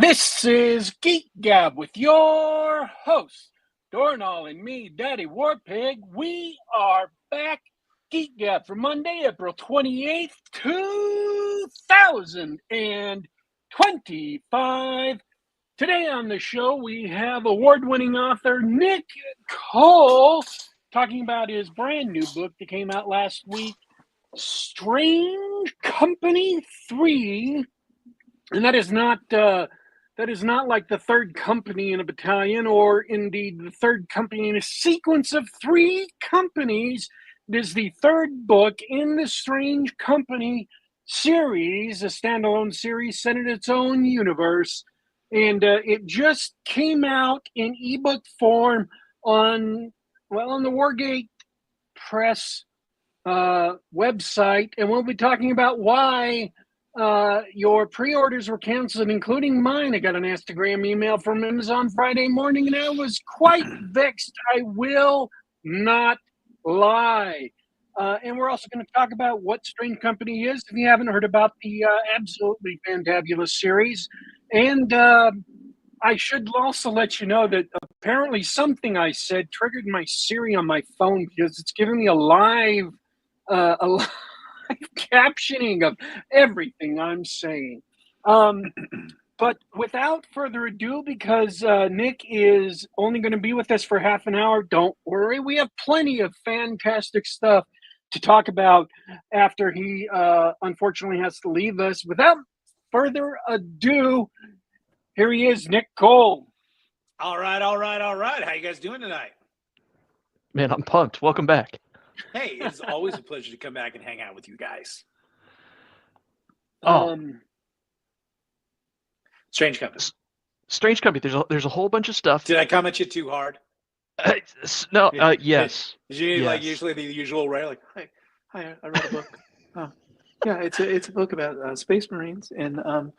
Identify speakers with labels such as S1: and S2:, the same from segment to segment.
S1: This is Geek Gab with your host, Dornall and me, Daddy Warpig. We are back. Geek Gab for Monday, April 28th, 2025. Today on the show, we have award-winning author Nick Cole talking about his brand new book that came out last week, Strange Company 3. And that is not like the third company in a battalion, or indeed the third company in a sequence of three companies. It is the third book in the Strange Company series, a standalone series set in its own universe. And it just came out in ebook form on the Wargate Press website. And we'll be talking about why your pre-orders were canceled, including mine. I got an Instagram email from Amazon Friday morning, and I was quite vexed. I will not lie. And we're also going to talk about what Strange Company is, if you haven't heard about the absolutely fantabulous series. And I should also let you know that apparently something I said triggered my Siri on my phone, because it's giving me a live captioning of everything I'm saying. But without further ado, because Nick is only going to be with us for half an hour, don't worry. We have plenty of fantastic stuff to talk about after he unfortunately has to leave us. Without further ado, here he is, Nick Cole.
S2: All right. How you guys doing tonight?
S3: Man, I'm pumped. Welcome back.
S2: Hey, it's always a pleasure to come back and hang out with you guys. Strange Company.
S3: Strange Company. There's a whole bunch of stuff.
S2: Did I come at you too hard?
S3: No. Yes.
S2: Like usually the usual, right? Like, hi, I read a book. Yeah, it's a book about space marines in the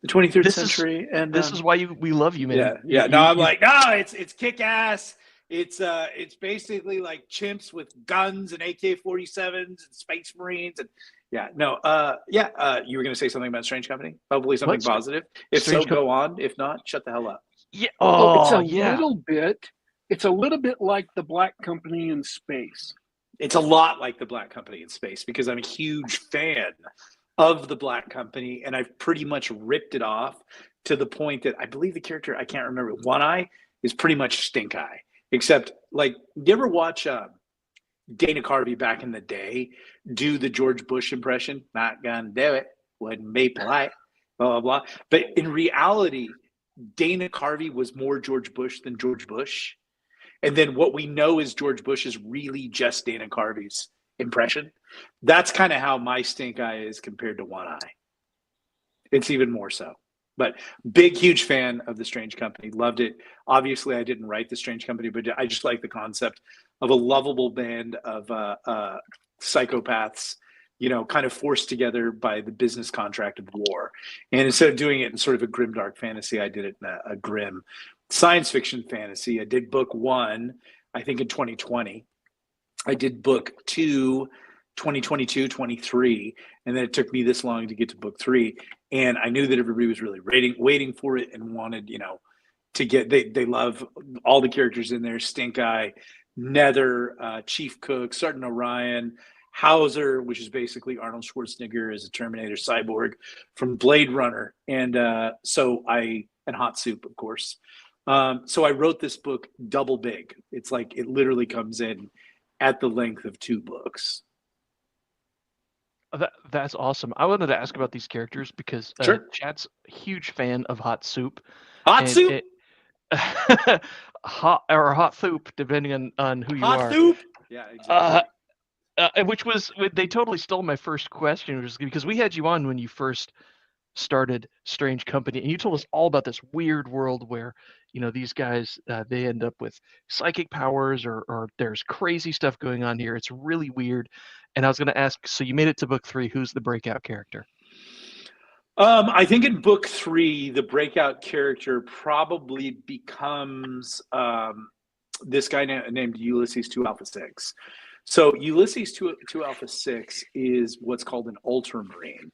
S2: 23rd century, and
S3: this is why we love you, man.
S2: Yeah. I'm like, it's kick ass. It's basically like chimps with guns and AK-47s and space marines and you were going to say something about Strange Company? Hopefully something positive. If so, go on. If not, shut the hell up.
S3: Yeah.
S1: It's a little bit like the Black Company in space.
S2: It's a lot like the Black Company in space, because I'm a huge fan of the Black Company, and I've pretty much ripped it off to the point that I believe the character, I can't remember, One Eye is pretty much Stink Eye. Except, like, you ever watch Dana Carvey back in the day do the George Bush impression? Not gonna do it. Wouldn't be polite. Blah, blah, blah. But in reality, Dana Carvey was more George Bush than George Bush. And then what we know is George Bush is really just Dana Carvey's impression. That's kind of how my Stink Eye is compared to One Eye. It's even more so. But big, huge fan of The Strange Company. Loved it. Obviously, I didn't write The Strange Company, but I just like the concept of a lovable band of psychopaths, kind of forced together by the business contract of war. And instead of doing it in sort of a grim, dark fantasy, I did it in a grim science fiction fantasy. I did book 1, I think, in 2020. I did book 2, 2022, 23, and then it took me this long to get to book 3. And I knew that everybody was really waiting for it and wanted, to get, they love all the characters in there. Stink Eye, Nether, Chief Cook, Sergeant Orion, Hauser, which is basically Arnold Schwarzenegger as a Terminator cyborg from Blade Runner. And and Hot Soup, of course. So I wrote this book double big. It's like it literally comes in at the length of 2 books.
S3: That's awesome. I wanted to ask about these characters because
S2: Sure.
S3: Chad's a huge fan of Hot Soup.
S2: Hot Soup?
S3: Hot Soup, depending on who you are.
S2: Hot Soup? Yeah, exactly.
S3: They totally stole my first question, because we had you on when you first started Strange Company, and you told us all about this weird world where these guys they end up with psychic powers, or there's crazy stuff going on here. It's really weird. And I was going to ask, so you made it to book 3. Who's the breakout character?
S2: I think in book 3, the breakout character probably becomes this guy named Ulysses 2 Alpha 6. So Ulysses 2 Alpha 6 is what's called an ultramarine.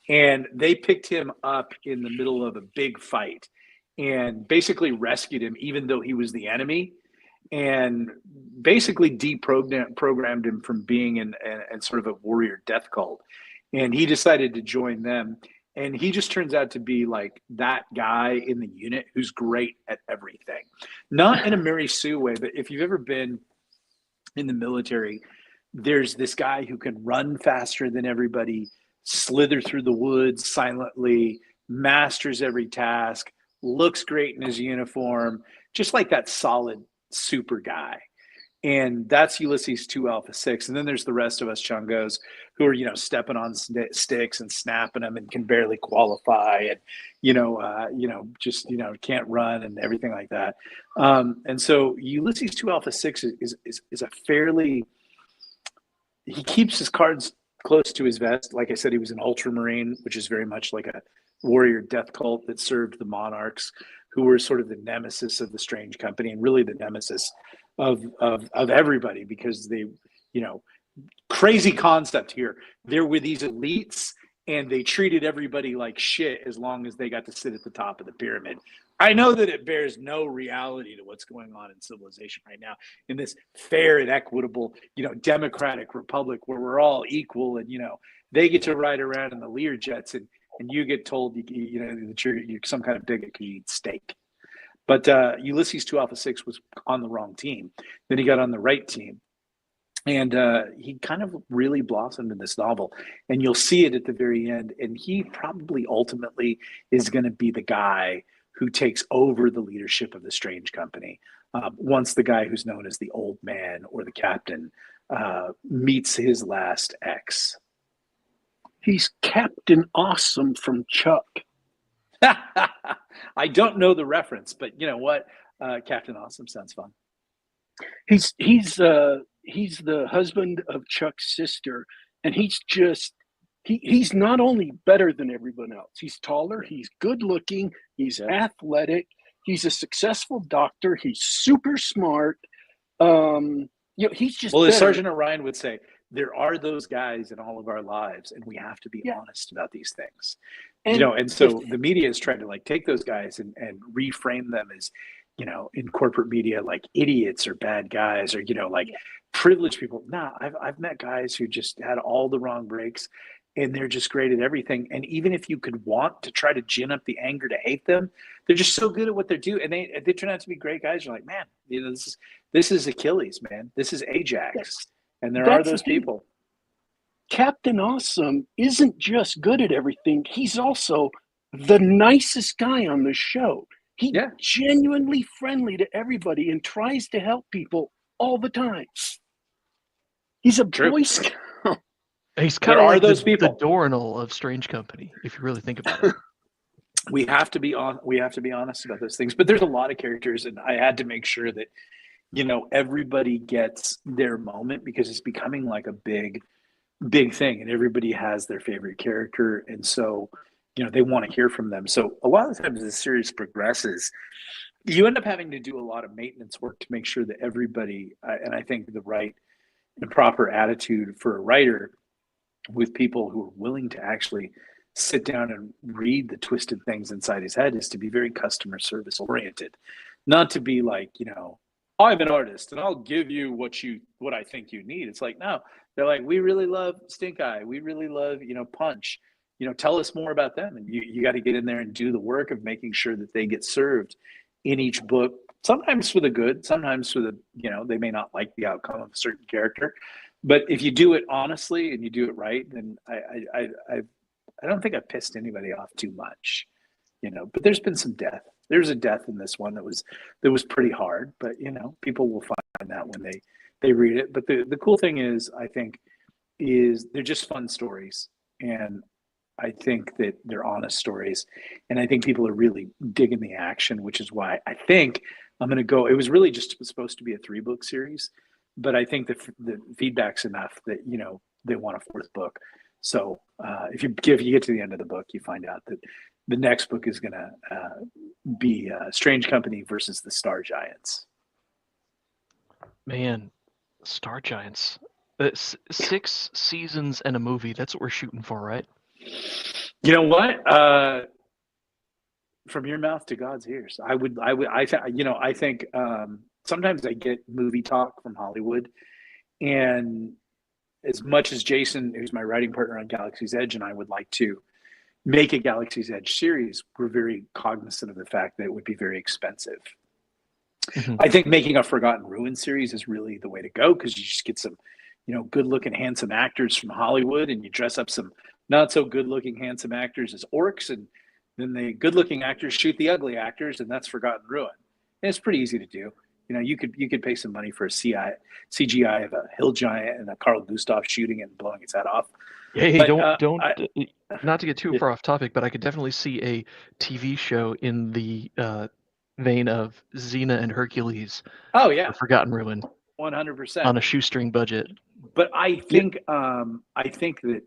S2: And they picked him up in the middle of a big fight. and basically rescued him, even though he was the enemy, and basically deprogrammed him from being in sort of a warrior death cult. And he decided to join them. And he just turns out to be like that guy in the unit who's great at everything. Not in a Mary Sue way, but if you've ever been in the military, there's this guy who can run faster than everybody, slither through the woods silently, masters every task, looks great in his uniform, just like that solid super guy. And that's Ulysses 2 Alpha 6. And then there's the rest of us chungos who are, stepping on sticks and snapping them and can barely qualify and, just, can't run and everything like that. And so Ulysses 2 Alpha 6 is a fairly, he keeps his cards close to his vest. Like I said, he was an ultramarine, which is very much like a warrior death cult that served the monarchs, who were sort of the nemesis of the Strange Company and really the nemesis of everybody, because they, crazy concept here. There were these elites and they treated everybody like shit as long as they got to sit at the top of the pyramid. I know that it bears no reality to what's going on in civilization right now in this fair and equitable, democratic republic where we're all equal and, they get to ride around in the Lear jets and you get told, that you're some kind of bigot because you eat steak. But Ulysses 2 Alpha 6 was on the wrong team. Then he got on the right team. And he kind of really blossomed in this novel. And you'll see it at the very end. And he probably ultimately is going to be the guy who takes over the leadership of the Strange Company once the guy who's known as the Old Man or the Captain meets his last ex.
S1: He's Captain Awesome from Chuck.
S2: I don't know the reference, but you know what? Captain Awesome sounds fun.
S1: He's the husband of Chuck's sister, and he's not only better than everyone else. He's taller, he's good looking, he's athletic, he's a successful doctor, he's super smart. He's just
S2: as Sergeant Orion would say, there are those guys in all of our lives, and we have to be honest about these things. And so the media is trying to take those guys and reframe them as, in corporate media, like idiots or bad guys or, privileged people. Nah, I've met guys who just had all the wrong breaks and they're just great at everything. And even if you could want to try to gin up the anger to hate them, they're just so good at what they do. And they turn out to be great guys. You're like, man, this is Achilles, man. This is Ajax. And there are those people.
S1: Captain Awesome isn't just good at everything. He's also the nicest guy on the show. He's genuinely friendly to everybody and tries to help people all the time. He's a Boy Scout.
S3: He's kind of like the Dorinal of Strange Company, if you really think about it.
S2: We have to be honest about those things. But there's a lot of characters, and I had to make sure that everybody gets their moment, because it's becoming like a big thing, and everybody has their favorite character, and so they want to hear from them. So a lot of the times as the series progresses, you end up having to do a lot of maintenance work to make sure that everybody, and I think the right and proper attitude for a writer with people who are willing to actually sit down and read the twisted things inside his head, is to be very customer service oriented, not to be like, I'm an artist and I'll give you what I think you need. It's like, no, they're like, we really love Stink Eye. We really love, Punch. Tell us more about them. And you got to get in there and do the work of making sure that they get served in each book, sometimes for the good, sometimes for the, they may not like the outcome of a certain character. But if you do it honestly and you do it right, then I don't think I pissed anybody off too much, but there's been some death. There's a death in this one that was pretty hard, but people will find that when they read it. But the cool thing is, I think, is they're just fun stories, and I think that they're honest stories, and I think people are really digging the action, which is why I think I'm going to go. It was really just supposed to be a 3-book series, but I think the feedback's enough that they want a 4th book. So if you get to the end of the book, you find out that the next book is going to be Strange Company versus the Star Giants.
S3: Man, Star Giants. 6 seasons and a movie. That's what we're shooting for, right?
S2: You know what? From your mouth to God's ears. I think sometimes I get movie talk from Hollywood, and as much as Jason, who's my writing partner on Galaxy's Edge, and I would like to make a Galaxy's Edge series, we're very cognizant of the fact that it would be very expensive.
S3: Mhm.
S2: I think making a Forgotten Ruin series is really the way to go, because you just get some, good-looking, handsome actors from Hollywood, and you dress up some not so good-looking, handsome actors as orcs, and then the good-looking actors shoot the ugly actors, and that's Forgotten Ruin. And it's pretty easy to do. You could pay some money for a CGI of a hill giant and a Carl Gustav shooting and blowing its head off.
S3: Hey,
S2: But,
S3: not to get too far off topic, but I could definitely see a TV show in the vein of Xena and Hercules
S2: Oh yeah,
S3: for Forgotten Ruin
S2: 100%.
S3: on a shoestring budget.
S2: But I think that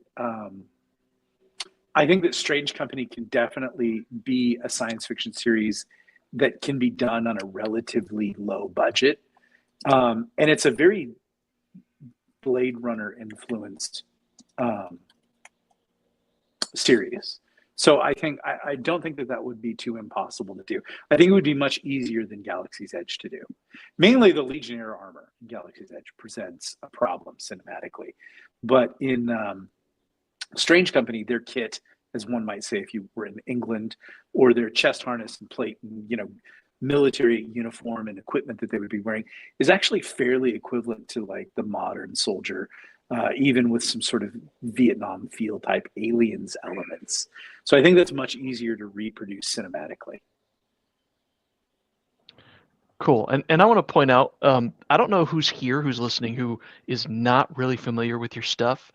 S2: Strange Company can definitely be a science fiction series that can be done on a relatively low budget, and it's a very Blade Runner influenced series. So I don't think that would be too impossible to do. I think it would be much easier than Galaxy's Edge to do. Mainly the Legionnaire armor in Galaxy's Edge presents a problem cinematically, but in Strange Company, their kit, as one might say if you were in England, or their chest harness and plate and military uniform and equipment that they would be wearing, is actually fairly equivalent to like the modern soldier, even with some sort of Vietnam feel type aliens elements. So I think that's much easier to reproduce cinematically.
S3: Cool. And I want to point out, I don't know who's listening, who is not really familiar with your stuff.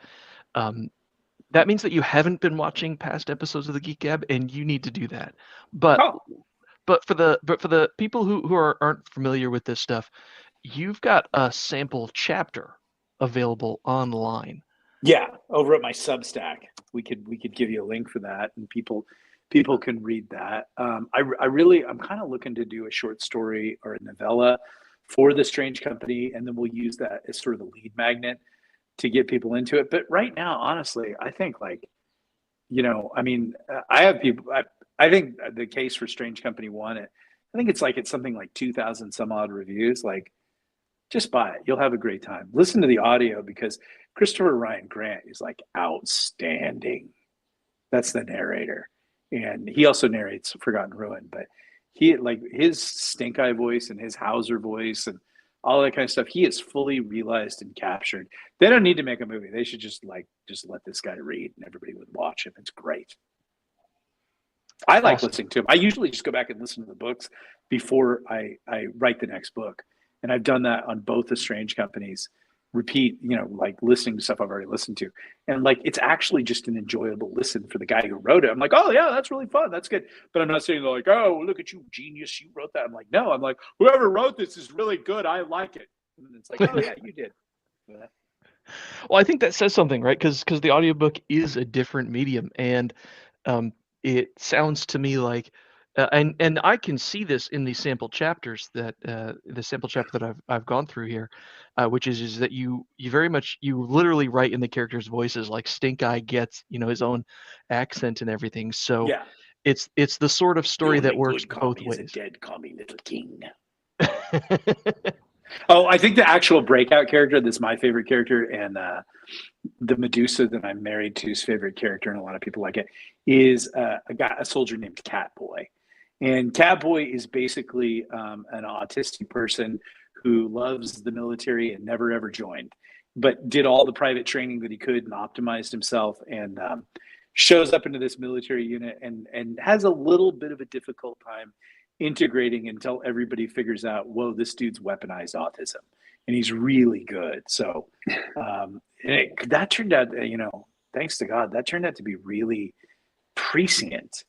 S3: That means that you haven't been watching past episodes of the Geek Gab, and you need to do that. But for the people who aren't familiar with this stuff, you've got a sample chapter available online.
S2: Yeah, over at my Substack, we could give you a link for that, and people can read that. I'm kind of looking to do a short story or a novella for the Strange Company, and then we'll use that as sort of the lead magnet to get people into it. But right now, honestly, I think I have people. I think the case for Strange Company 1, I think it's something like 2,000 some odd reviews. Like, just buy it. You'll have a great time. Listen to the audio, because Christopher Ryan Grant is like outstanding. That's the narrator, and he also narrates Forgotten Ruin. But he, like, his stink eye voice and his Hauser voice and all that kind of stuff, he is fully realized and captured. They don't need to make a movie. They should just let this guy read, and everybody would watch him. It's great. I like listening to him. I usually just go back and listen to the books before I write the next book. And I've done that on both the Strange Companies, repeat, like listening to stuff I've already listened to. And like, it's actually just an enjoyable listen for the guy who wrote it. I'm like, oh yeah, that's really fun. That's good. But I'm not saying like, oh, look at you, genius, you wrote that. I'm like, no, I'm like, whoever wrote this is really good. I like it. And it's like, oh yeah, you did.
S3: Well, I think that says something, right? Because the audiobook is a different medium, and it sounds to me like, and I can see this in the sample chapters that I've gone through here, which is that you very much, you literally write in the characters' voices, like Stink Eye gets his own accent and everything. So
S2: yeah,
S3: it's the sort of story that works both ways.
S2: Dead, call me Little King. Oh, I think the actual breakout character that's my favorite character, and the Medusa that I'm married to's favorite character, and a lot of people like it, is a soldier named Catboy. And Catboy is basically an autistic person who loves the military and never ever joined, but did all the private training that he could and optimized himself, and shows up into this military unit and has a little bit of a difficult time integrating until everybody figures out, whoa, this dude's weaponized autism, and he's really good. So that turned out, thanks to God, that turned out to be really prescient,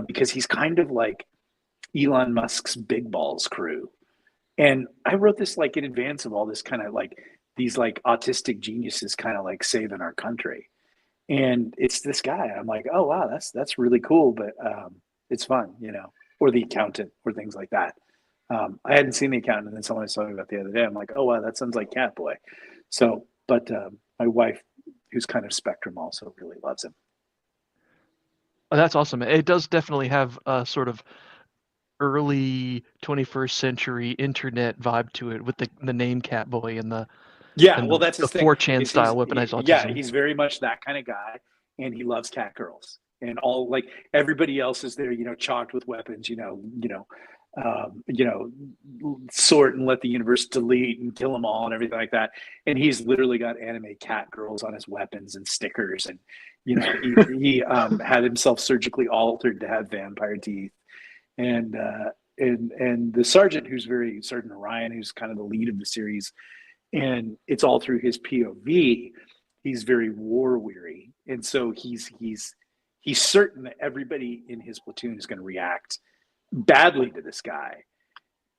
S2: because he's kind of like Elon Musk's Big Balls crew. And I wrote this like in advance of all this kind of like these like autistic geniuses kind of like saving our country. And it's this guy. I'm like, oh wow, that's really cool, but it's fun, or the accountant or things like that. I hadn't seen the accountant, and then someone was talking about the other day. I'm like, oh wow, that sounds like Catboy. So, but my wife, who's kind of spectrum, also really loves him.
S3: Oh, that's awesome. It does definitely have a sort of early 21st century internet vibe to it with the name Catboy and the
S2: Yeah,
S3: and
S2: well,
S3: the,
S2: that's
S3: the
S2: his thing.
S3: 4chan
S2: Is
S3: style weaponized
S2: yeah,
S3: autism.
S2: he's very much that kind of guy, and he loves cat girls, and all like everybody else is there, chalked with weapons, sort and let the universe delete and kill them all and everything like that. And he's literally got anime cat girls on his weapons and stickers, and he had himself surgically altered to have vampire teeth, and the sergeant Sergeant Orion, who's kind of the lead of the series, and it's all through his POV. He's very war weary, and so he's certain that everybody in his platoon is going to react badly to this guy.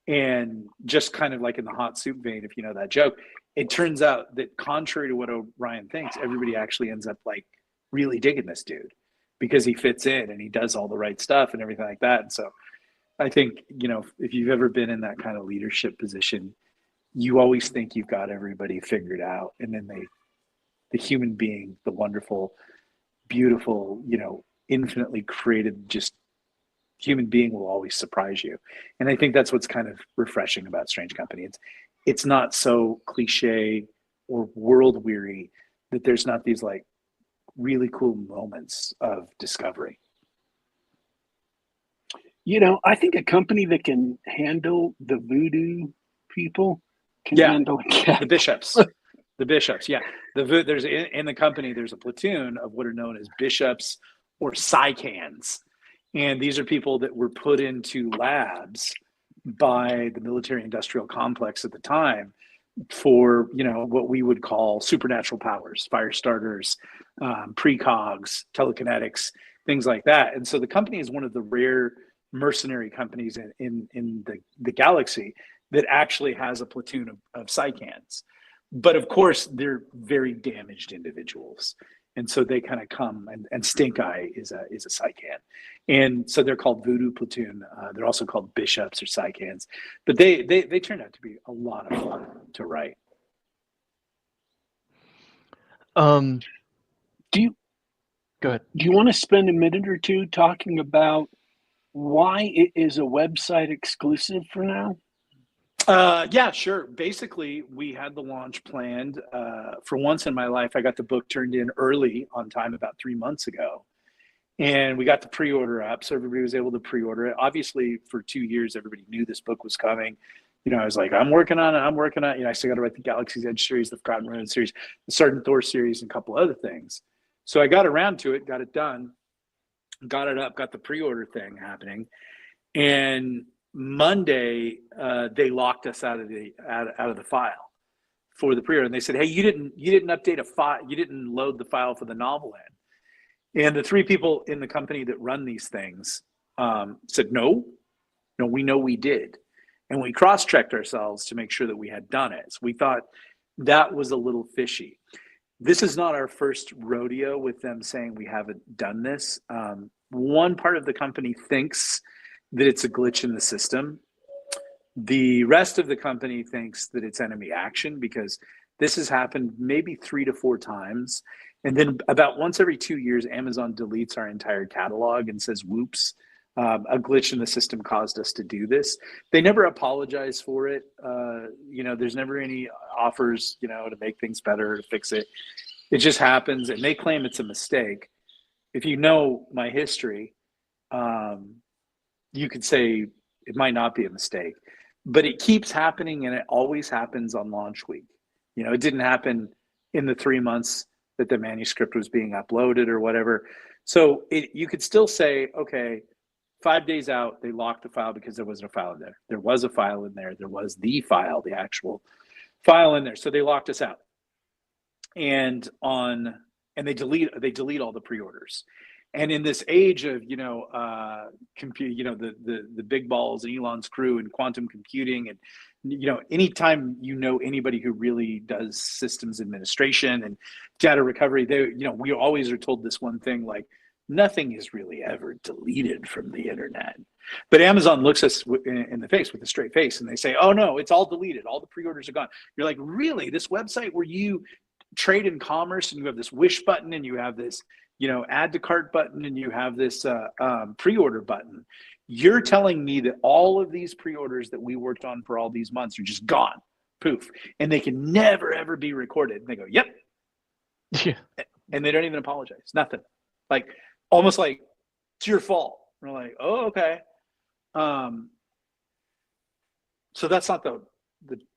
S2: And just kind of like in the hot soup vein, if you know that joke, it turns out that contrary to what Orion thinks, everybody actually ends up like really digging this dude because he fits in and he does all the right stuff and everything like that. And so I think, if you've ever been in that kind of leadership position, you always think you've got everybody figured out, and then the human being, the wonderful, beautiful, infinitely created, just human being will always surprise you. And I think that's what's kind of refreshing about Strange Company. It's not so cliche or world weary that there's not these like really cool moments of discovery.
S1: I think a company that can handle the voodoo people can
S2: Yeah,
S1: handle
S2: the bishops. The bishops, yeah. There's in the company, there's a platoon of what are known as bishops or psychans. And these are people that were put into labs by the military industrial complex at the time for, what we would call supernatural powers, fire starters, precogs, telekinetics, things like that. And so the company is one of the rare mercenary companies in the galaxy that actually has a platoon of psychans. But of course, they're very damaged individuals. And so they kind of come, and Stink Eye is a psychan. And so they're called Voodoo Platoon. They're also called bishops or psychans. But they turned out to be a lot of fun to write.
S3: Do
S1: you
S3: go ahead?
S1: Do you want to spend a minute or two talking about why it is a website exclusive for now?
S2: Yeah, sure. Basically, we had the launch planned. For once in my life, I got the book turned in early on time about 3 months ago. And we got the pre-order up, so everybody was able to pre-order it. Obviously, for 2 years, everybody knew this book was coming. I was like, I'm working on it. I still got to write the Galaxy's Edge series, the Forgotten Ruins series, the Sergeant Thor series, and a couple other things. So I got around to it, got it done, got it up, got the pre-order thing happening. And Monday, they locked us out of the file for the pre-order, and they said, "Hey, you didn't update a file. You didn't load the file for the novel in." And the three people in the company that run these things said, "No, we know we did," and we cross-checked ourselves to make sure that we had done it. So we thought that was a little fishy. This is not our first rodeo with them saying we haven't done this. One part of the company thinks that it's a glitch in the system. The rest of the company thinks that it's enemy action because this has happened maybe 3 to 4 times. And then about once every 2 years, Amazon deletes our entire catalog and says, whoops, a glitch in the system caused us to do this. They never apologize for it. There's never any offers, to make things better, to fix it. It just happens, and they claim it's a mistake. If you know my history, you could say it might not be a mistake, but it keeps happening, and it always happens on launch week. It didn't happen in the 3 months that the manuscript was being uploaded or whatever. So you could still say, okay, 5 days out, they locked the file because there wasn't a file in there. There was a file in there. There was the file, the actual file in there. So they locked us out. And they delete all the pre-orders. And in this age of the big balls and Elon's crew and quantum computing, and anytime anybody who really does systems administration and data recovery, we always are told this one thing, like, nothing is really ever deleted from the internet. But Amazon looks us in the face with a straight face, and they say, "Oh no, it's all deleted. All the pre-orders are gone." You're like, "Really? This website where you trade and commerce, and you have this wish button, and you have this, add to cart button, and you have this pre-order button. You're telling me that all of these pre-orders that we worked on for all these months are just gone, poof, and they can never, ever be recorded. And they go, yep.
S3: Yeah.
S2: And they don't even apologize. Nothing. Like, almost like, it's your fault. We're like, oh, okay. So that's not the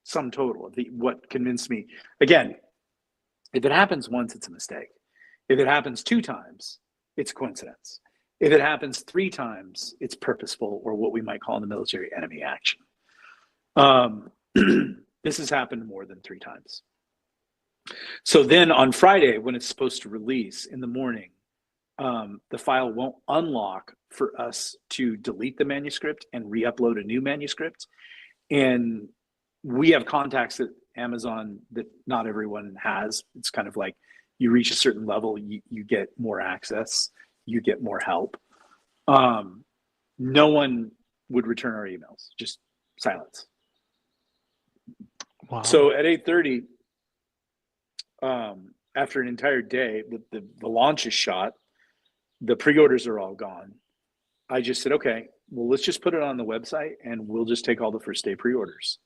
S2: sum total of what convinced me. Again, if it happens once, it's a mistake. If it happens 2 times, it's a coincidence. If it happens 3 times, it's purposeful, or what we might call in the military enemy action. This has happened more than 3 times. So then on Friday, when it's supposed to release in the morning, the file won't unlock for us to delete the manuscript and re-upload a new manuscript. And we have contacts at Amazon that not everyone has. It's kind of like, you reach a certain level, you get more access, you get more help. No one would return our emails, just silence.
S3: Wow.
S2: So at 8:30, after an entire day, the launch is shot, the pre-orders are all gone. I just said, okay, well, let's just put it on the website and we'll just take all the first day pre-orders.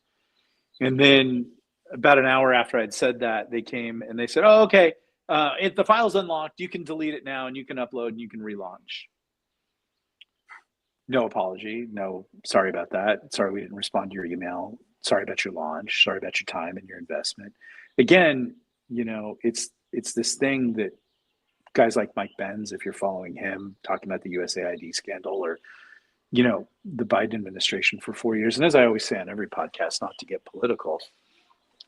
S2: And then about an hour after I'd said that, they came and they said, oh, okay, if the file's unlocked, you can delete it now and you can upload and you can relaunch. No apology. No, sorry about that. Sorry we didn't respond to your email. Sorry about your launch. Sorry about your time and your investment. Again, it's this thing that guys like Mike Benz, if you're following him, talking about the USAID scandal, or, the Biden administration for 4 years. And as I always say on every podcast, not to get political,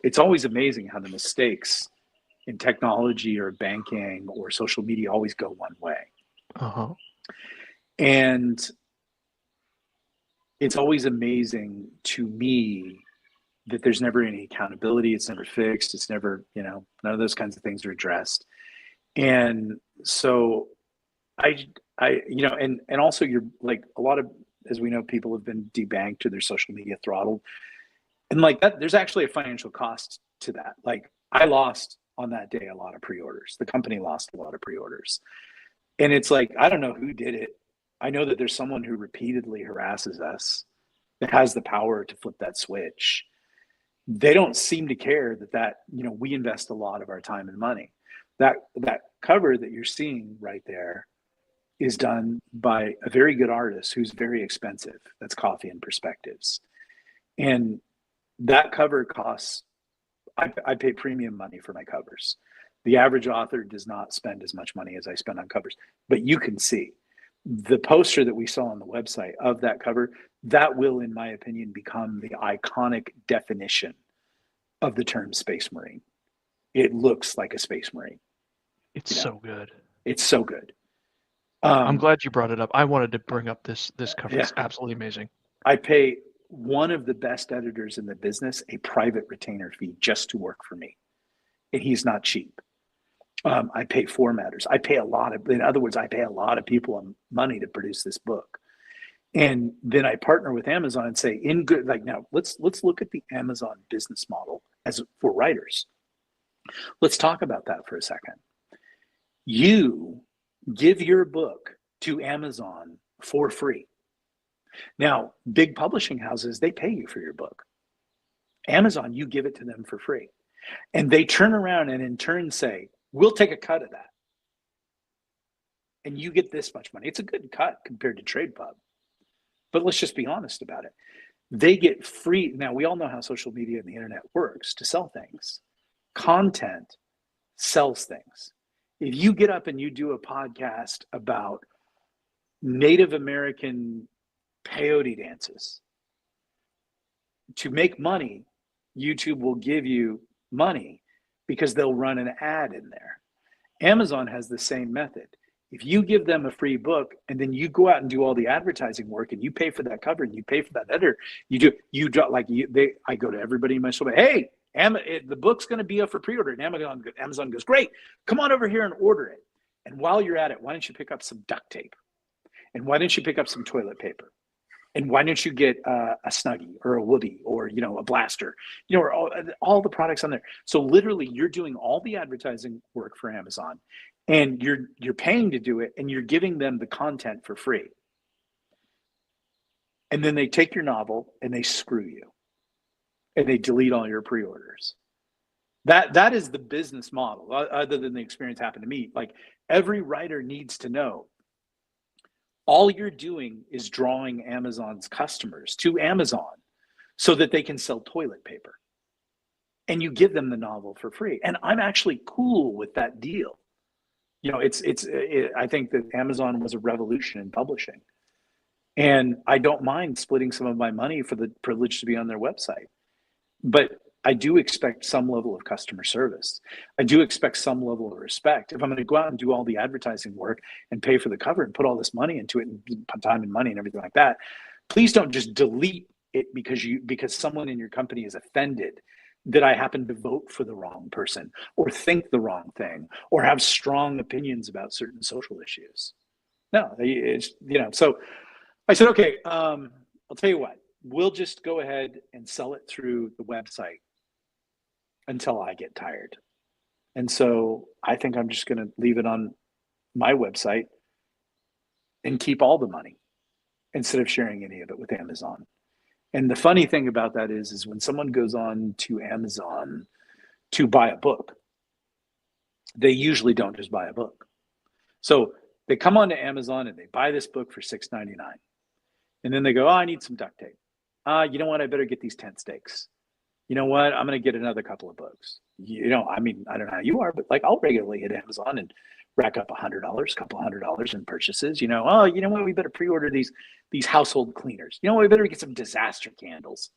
S2: it's always amazing how the mistakes in technology or banking or social media always go one way.
S3: Uh-huh.
S2: And it's always amazing to me that there's never any accountability. It's never fixed. It's never, none of those kinds of things are addressed. And so and also you're like, a lot of, as we know, people have been debanked or their social media throttled. And like that, there's actually a financial cost to that. Like, I lost on that day a lot of pre-orders. The company lost a lot of pre-orders. And it's like, I don't know who did it. I know that there's someone who repeatedly harasses us that has the power to flip that switch. They don't seem to care that we invest a lot of our time and money. That cover that you're seeing right there is done by a very good artist who's very expensive. That's Coffee and Perspectives. And that cover costs, I pay premium money for my covers. The average author does not spend as much money as I spend on covers, but you can see the poster that we saw on the website of that cover, that will, in my opinion, become the iconic definition of the term Space Marine. It looks like a Space Marine.
S3: It's so good.
S2: It's so good.
S3: I'm glad you brought it up. I wanted to bring up this cover.
S2: Yeah.
S3: It's absolutely amazing.
S2: I pay one of the best editors in the business a private retainer fee just to work for me. And he's not cheap. I pay formatters. I pay in other words, I pay a lot of people money to produce this book. And then I partner with Amazon and say, now let's look at the Amazon business model as for writers. Let's talk about that for a second. You give your book to Amazon for free. Now, big publishing houses, they pay you for your book. Amazon, you give it to them for free. And they turn around and in turn say, we'll take a cut of that. And you get this much money. It's a good cut compared to TradePub. But let's just be honest about it. They get free. Now, we all know how social media and the internet works to sell things. Content sells things. If you get up and you do a podcast about Native American peyote dances, to make money, YouTube will give you money because they'll run an ad in there. Amazon has the same method. If you give them a free book and then you go out and do all the advertising work and you pay for that cover and you pay for that editor, I go to everybody in my store, hey, the book's going to be up for pre-order. And Amazon goes, great, come on over here and order it. And while you're at it, why don't you pick up some duct tape? And why don't you pick up some toilet paper? And why don't you get a Snuggie or a Whoopee or, a Blaster, or all the products on there. So literally you're doing all the advertising work for Amazon, and you're paying to do it, and you're giving them the content for free. And then they take your novel and they screw you, and they delete all your pre-orders. That is the business model, other than the experience happened to me. Like, every writer needs to know, all you're doing is drawing Amazon's customers to Amazon so that they can sell toilet paper. And you give them the novel for free. And I'm actually cool with that deal. I think that Amazon was a revolution in publishing. And I don't mind splitting some of my money for the privilege to be on their website. But I do expect some level of customer service. I do expect some level of respect. If I'm going to go out and do all the advertising work and pay for the cover and put all this money into it, and time and money and everything like that, please don't just delete it because someone in your company is offended that I happen to vote for the wrong person or think the wrong thing or have strong opinions about certain social issues. No, so I said, okay, I'll tell you what, we'll just go ahead and sell it through the website until I get tired. And so I think I'm just going to leave it on my website and keep all the money instead of sharing any of it with Amazon. And the funny thing about that is when someone goes on to Amazon to buy a book, they usually don't just buy a book. So they come onto Amazon and they buy this book for $6.99. And then they go, I need some duct tape. You know what? I better get these tent stakes. You know what? I'm going to get another couple of books. I don't know how you are, but like, I'll regularly hit Amazon and rack up $100, couple $100 in purchases. You know what? We better pre-order these household cleaners. You know what? We better get some disaster candles.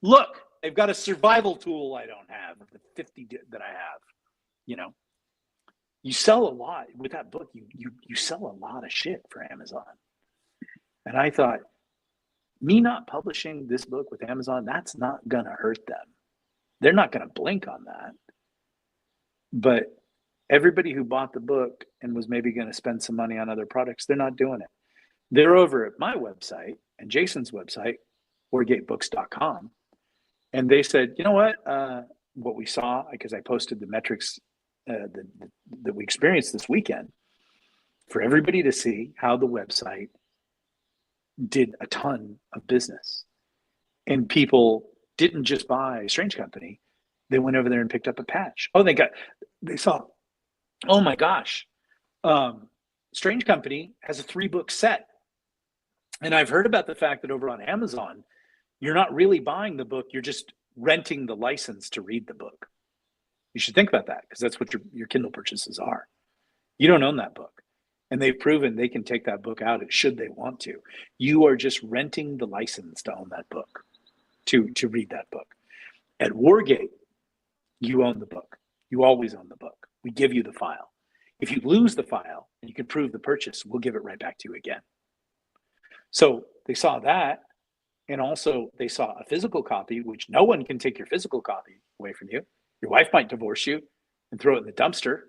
S2: Look, they've got a survival tool I don't have, the 50 that I have. You sell a lot with that book. You sell a lot of shit for Amazon. And I thought, me not publishing this book with Amazon, that's not going to hurt them. They're not going to blink on that. But everybody who bought the book and was maybe going to spend some money on other products, they're not doing it. They're over at my website and Jason's website, wargatebooks.com. And they said, you know what we saw, because I posted the metrics that we experienced this weekend, for everybody to see how the website did a ton of business. And people didn't just buy Strange Company. They went over there and picked up a patch. They saw, oh my gosh, Strange Company has a 3-book set. And I've heard about the fact that over on Amazon, you're not really buying the book, you're just renting the license to read the book. You should think about that, because that's what your Kindle purchases are. You don't own that book. And they've proven they can take that book out should they want to. You are just renting the license to own that book, to read that book. At Wargate, you own the book. You always own the book. We give you the file. If you lose the file and you can prove the purchase, we'll give it right back to you again. So they saw that. And also they saw a physical copy, which no one can take your physical copy away from you. Your wife might divorce you and throw it in the dumpster.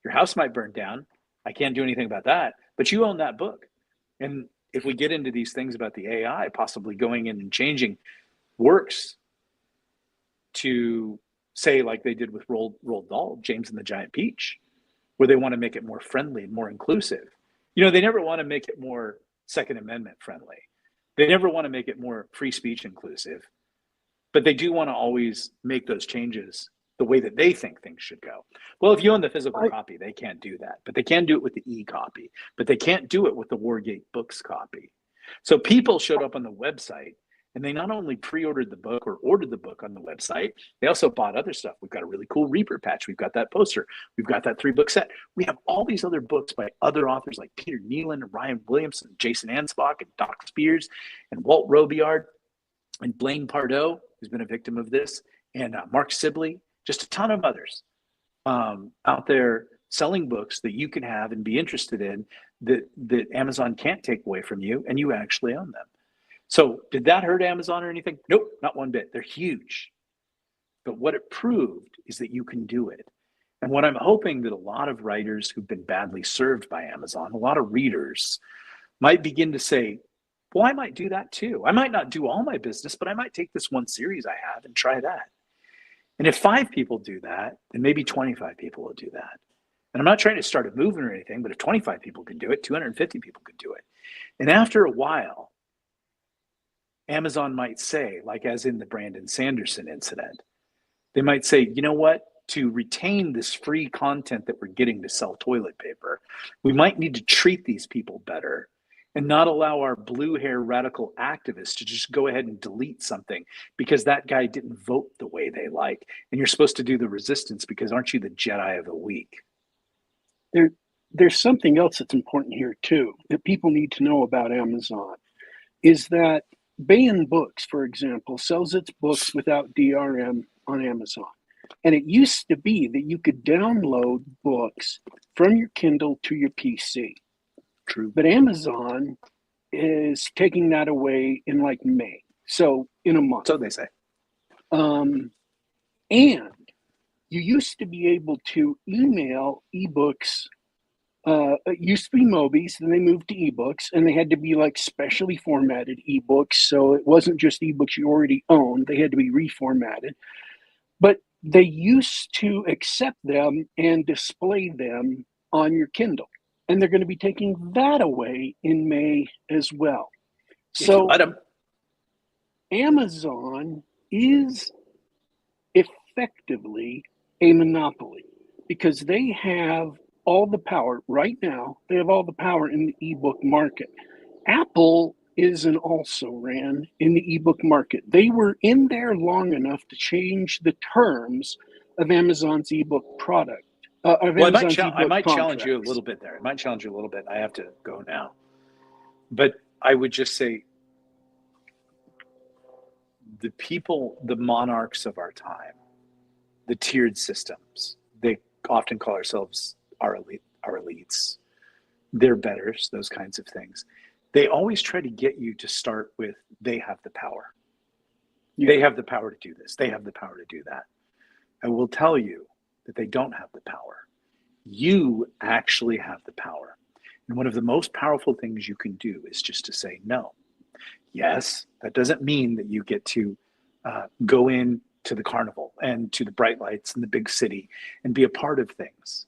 S2: Your house might burn down. I can't do anything about that, but you own that book. And if we get into these things about the AI possibly going in and changing works to say, like they did with Roald Dahl, James and the Giant Peach, where they want to make it more friendly and more inclusive. They never want to make it more Second Amendment friendly. They never want to make it more free speech inclusive, but they do want to always make those changes the way that they think things should go. Well, if you own the physical copy, they can't do that, but they can do it with the e-copy, but they can't do it with the Wargate Books copy. So people showed up on the website and they not only pre-ordered the book or ordered the book on the website, they also bought other stuff. We've got a really cool Reaper patch. We've got that poster. We've got that 3-book set. We have all these other books by other authors like Peter Nealon and Ryan Williamson, Jason Ansbach and Doc Spears and Walt Robillard and Blaine Pardoe, who's been a victim of this, and Mark Sibley. Just a ton of others out there selling books that you can have and be interested in that Amazon can't take away from you, and you actually own them. So did that hurt Amazon or anything? Nope, not one bit. They're huge. But what it proved is that you can do it. And what I'm hoping that a lot of writers who've been badly served by Amazon, a lot of readers, might begin to say, Well, I might do that too. I might not do all my business, but I might take this one series I have and try that. And if 5 people do that, then maybe 25 people will do that. And I'm not trying to start a movement or anything, but if 25 people can do it, 250 people can do it. And after a while, Amazon might say, like as in the Brandon Sanderson incident, they might say, you know what? To retain this free content that we're getting to sell toilet paper, we might need to treat these people better and not allow our blue hair radical activists to just go ahead and delete something because that guy didn't vote the way they like. And you're supposed to do the resistance because aren't you the Jedi of the week?
S1: There's something else that's important here too that people need to know about Amazon is that Baen Books, for example, sells its books without DRM on Amazon. And it used to be that you could download books from your Kindle to your PC.
S2: True.
S1: But Amazon is taking that away in like May. So in a month.
S2: So they say.
S1: And you used to be able to email ebooks. It used to be Mobies, then they moved to ebooks, and they had to be like specially formatted ebooks. So it wasn't just ebooks you already owned, they had to be reformatted. But they used to accept them and display them on your Kindle. And they're going to be taking that away in May as well. So
S2: let them.
S1: Amazon is effectively a monopoly because they have all the power right now. They have all the power in the ebook market. Apple is an also ran in the ebook market. They were in there long enough to change the terms of Amazon's ebook product.
S2: Well, I might challenge you a little bit there. I might challenge you a little bit. I have to go now. But I would just say the people, the monarchs of our time, the tiered systems, they often call ourselves our elites. They're betters, those kinds of things. They always try to get you to start with, they have the power. Yeah. They have the power to do this. They have the power to do that. I will tell you that they don't have the power. You actually have the power. And one of the most powerful things you can do is just to say no. Yes, that doesn't mean that you get to go in to the carnival and to the bright lights in the big city and be a part of things.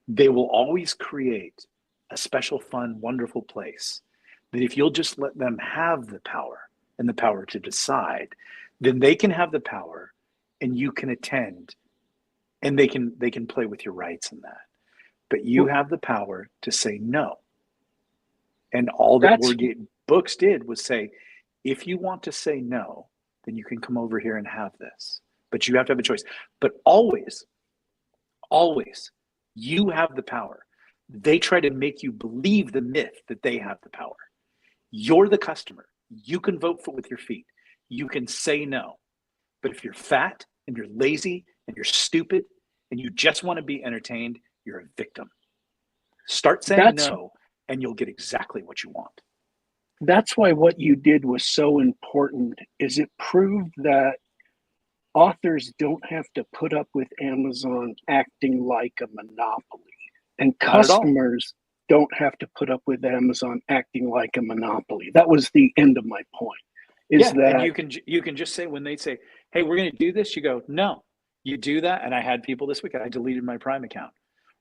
S2: They will always create a special, fun, wonderful place that if you'll just let them have the power and the power to decide, then they can have the power and you can attend and they can play with your rights in that. But you have the power to say no. And all that Wargate Books did was say, if you want to say no, then you can come over here and have this. But you have to have a choice. But always, you have the power. They try to make you believe the myth that they have the power. You're the customer. You can vote for with your feet. You can say no. But if you're fat and you're lazy and you're stupid and you just want to be entertained, you're a victim. Start saying no and you'll get exactly what you want.
S1: That's why what you did was so important, is it proved that authors don't have to put up with Amazon acting like a monopoly. And customers don't have to put up with Amazon acting like a monopoly. That was the end of my point.
S2: And you can just say, when they say, hey, we're going to do this, you go, no. You do that, and I had people this week, I deleted my Prime account.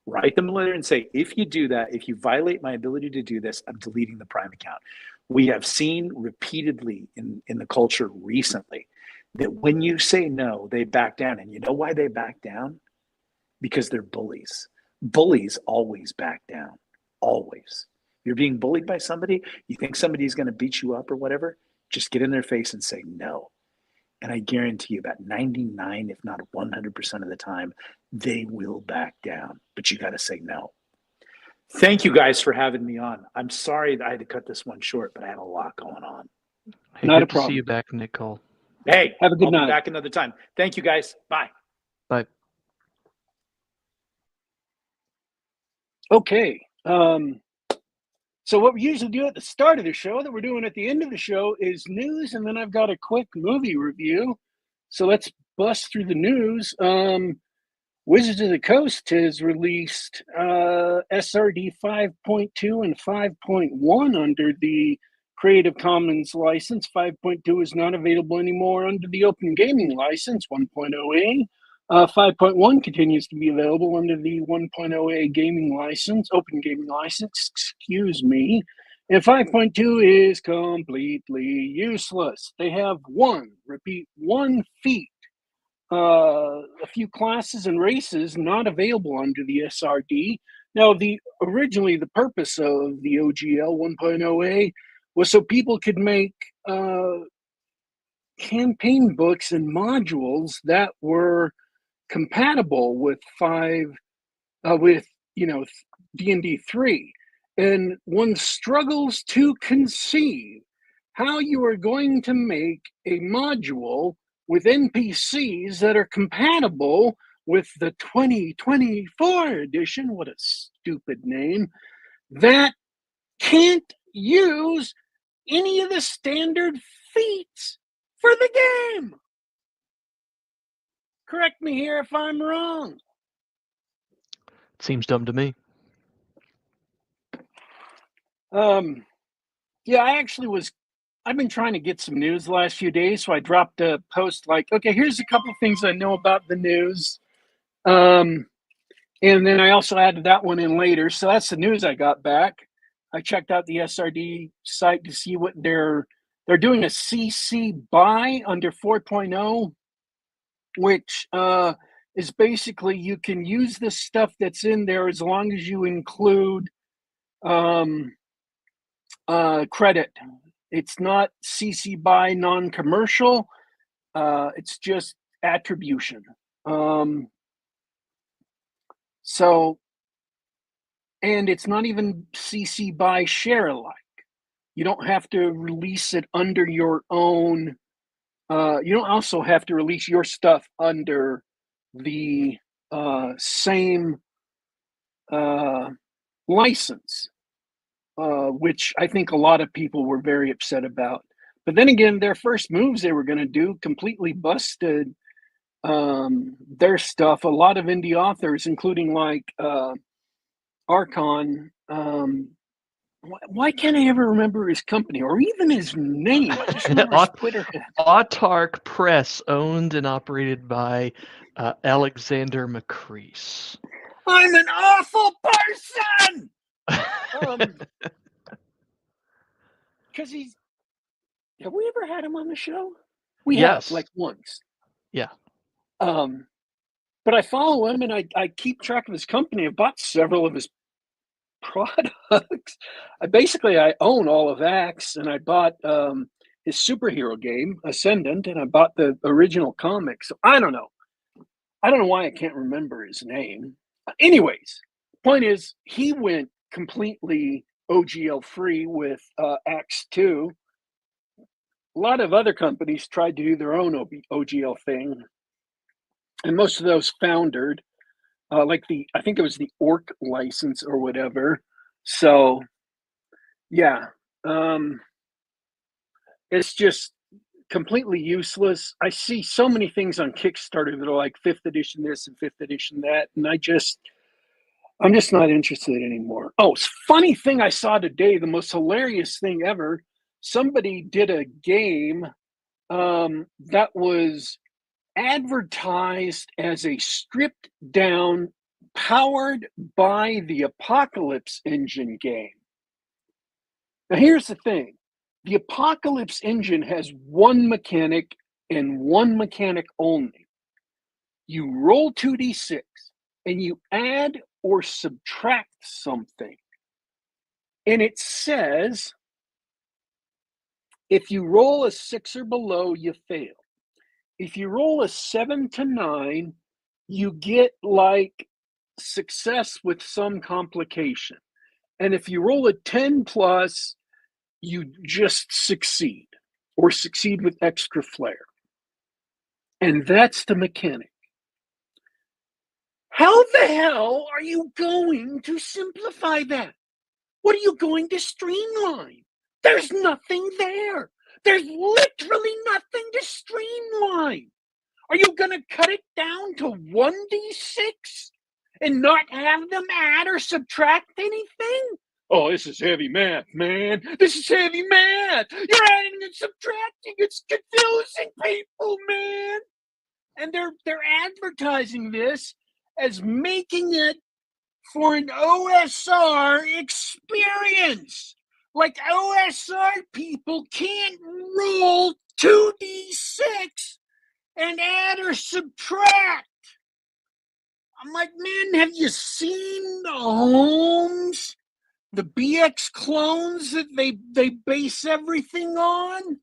S2: Write them a letter and say, if you do that, if you violate my ability to do this, I'm deleting the Prime account. We have seen repeatedly in the culture recently that when you say no, they back down. And you know why they back down? Because they're bullies. Bullies always back down, always. You're being bullied by somebody, you think somebody's going to beat you up or whatever, just get in their face and say no. And I guarantee you about 99, if not 100% of the time, they will back down. But you got to say no. Thank you guys for having me on. I'm sorry that I had to cut this one short, but I had a lot going on.
S3: Hey, not good a problem. To see you back, Nick Cole.
S2: Hey, have a good night. Be back another time. Thank you, guys. Bye.
S3: Bye.
S1: Okay. So what we usually do at the start of the show that we're doing at the end of the show is news, and then I've got a quick movie review. So let's bust through the news. Wizards of the Coast has released SRD 5.2 and 5.1 under the Creative Commons license. 5.2 is not available anymore under the Open Gaming license, 1.0A. 5.1 continues to be available under the 1.0A gaming license, Open Gaming license, excuse me. And 5.2 is completely useless. They have one feat. A few classes and races not available under the SRD. Now, originally the purpose of the OGL 1.0A was so people could make campaign books and modules that were compatible with D&D 3. And one struggles to conceive how you are going to make a module with NPCs that are compatible with the 2024 edition, what a stupid name, that can't use any of the standard feats for the game. Correct me here if I'm wrong.
S3: It seems dumb to me.
S1: Yeah, I've been trying to get some news the last few days, so I dropped a post like, okay, here's a couple things I know about the news. And then I also added that one in later. So that's the news I got back. I checked out the SRD site to see what they're doing a CC BY under 4.0, which is basically you can use the stuff that's in there as long as you include credit. It's not CC BY non-commercial. It's just attribution. And it's not even CC BY share alike. You don't have to release it under your own. You don't also have to release your stuff under the same license, which I think a lot of people were very upset about. But then again, their first moves they were going to do completely busted their stuff. A lot of indie authors, including like Archon, why can't I ever remember his company or even his name? I just remember his Twitter handle.
S3: Autark Press, owned and operated by Alexander McCrease.
S1: I'm an awful person! Because have we ever had him on the show? We
S3: Yes.
S1: have, like once.
S3: Yeah.
S1: But I follow him and I keep track of his company. I've bought several of his products. I own all of Axe, and I bought his superhero game, Ascendant, and I bought the original comic. So I don't know why I can't remember his name. Anyways, point is, he went completely OGL free with Axe 2. A lot of other companies tried to do their own OGL thing, and most of those foundered. Like I think it was the Orc license or whatever. So, yeah, it's just completely useless. I see so many things on Kickstarter that are like 5th edition this and 5th edition that, and I'm just not interested anymore. Oh, funny thing I saw today, the most hilarious thing ever. Somebody did a game that was advertised as a stripped down, powered by the Apocalypse Engine game. Now here's the thing. The Apocalypse Engine has one mechanic and one mechanic only. You roll 2d6 and you add or subtract something. And it says, if you roll a 6 or below, you fail. If you roll a 7 to 9, you get like success with some complication. And if you roll a 10 plus, you just succeed or succeed with extra flair. And that's the mechanic. How the hell are you going to simplify that? What are you going to streamline? There's nothing there. There's literally nothing to streamline. Are you going to cut it down to 1d6 and not have them add or subtract anything? Oh, this is heavy math, man. This is heavy math. You're adding and subtracting. It's confusing people, man. And they're advertising this as making it for an OSR experience. Like OSR people can't roll 2d6 and add or subtract. I'm like, man, have you seen the homes? The BX clones that they base everything on?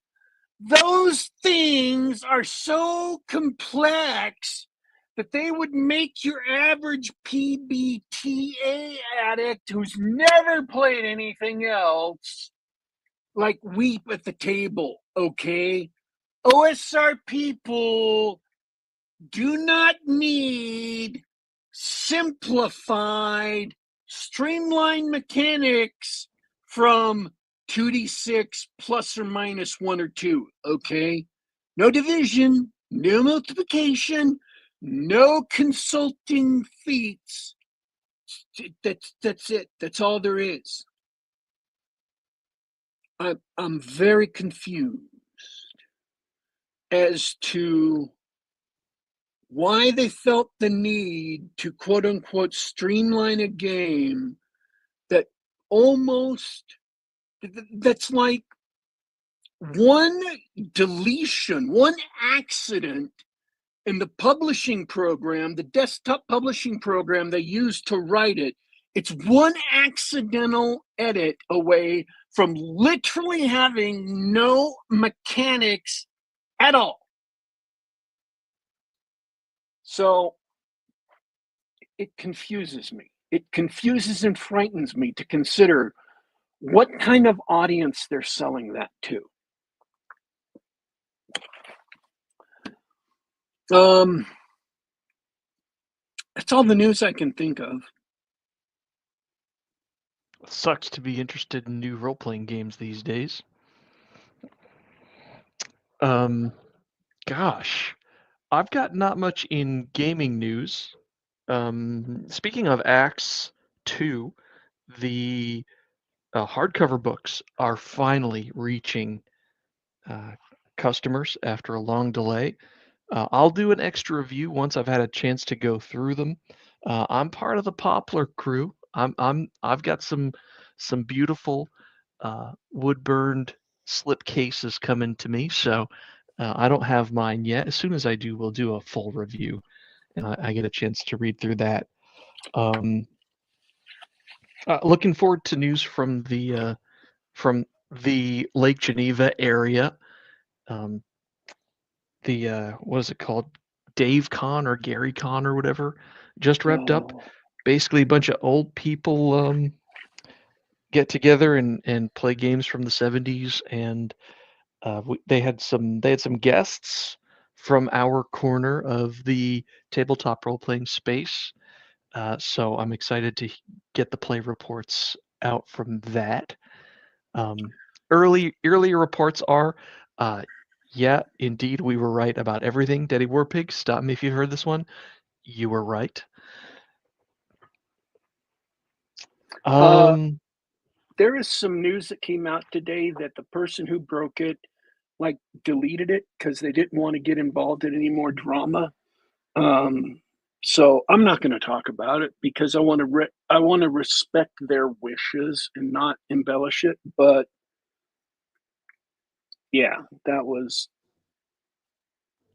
S1: Those things are so complex that they would make your average PBTA addict who's never played anything else like weep at the table, okay? OSR people do not need simplified, streamlined mechanics from 2d6 plus or minus 1 or 2, okay? No division, no multiplication, no consulting feats. That's it. That's all there is. I'm very confused as to why they felt the need to quote unquote streamline a game that almost that's like one deletion, one accident in the publishing program, the desktop publishing program they used to write it. It's one accidental edit away from literally having no mechanics at all. So it confuses me. It confuses and frightens me to consider what kind of audience they're selling that to. That's all the news I can think of.
S3: Sucks to be interested in new role-playing games these days. Gosh, I've got not much in gaming news. Speaking of Acts 2, the hardcover books are finally reaching customers after a long delay. I'll do an extra review once I've had a chance to go through them. I'm part of the Poplar crew. I've got some beautiful wood-burned slip cases coming to me, so I don't have mine yet. As soon as I do, we'll do a full review, and I get a chance to read through that. Looking forward to news from the Lake Geneva area. What is it called? Dave Con or Gary Con or whatever just wrapped up. Basically, a bunch of old people get together and play games from the 70s, and they had some guests from our corner of the tabletop role-playing space. So I'm excited to get the play reports out from that. Earlier reports are, yeah, indeed, we were right about everything. Daddy Warpig, stop me if you heard this one. You were right.
S1: There is some news that came out today that the person who broke it, like, deleted it because they didn't want to get involved in any more drama. So I'm not going to talk about it because I want to respect their wishes and not embellish it. But yeah,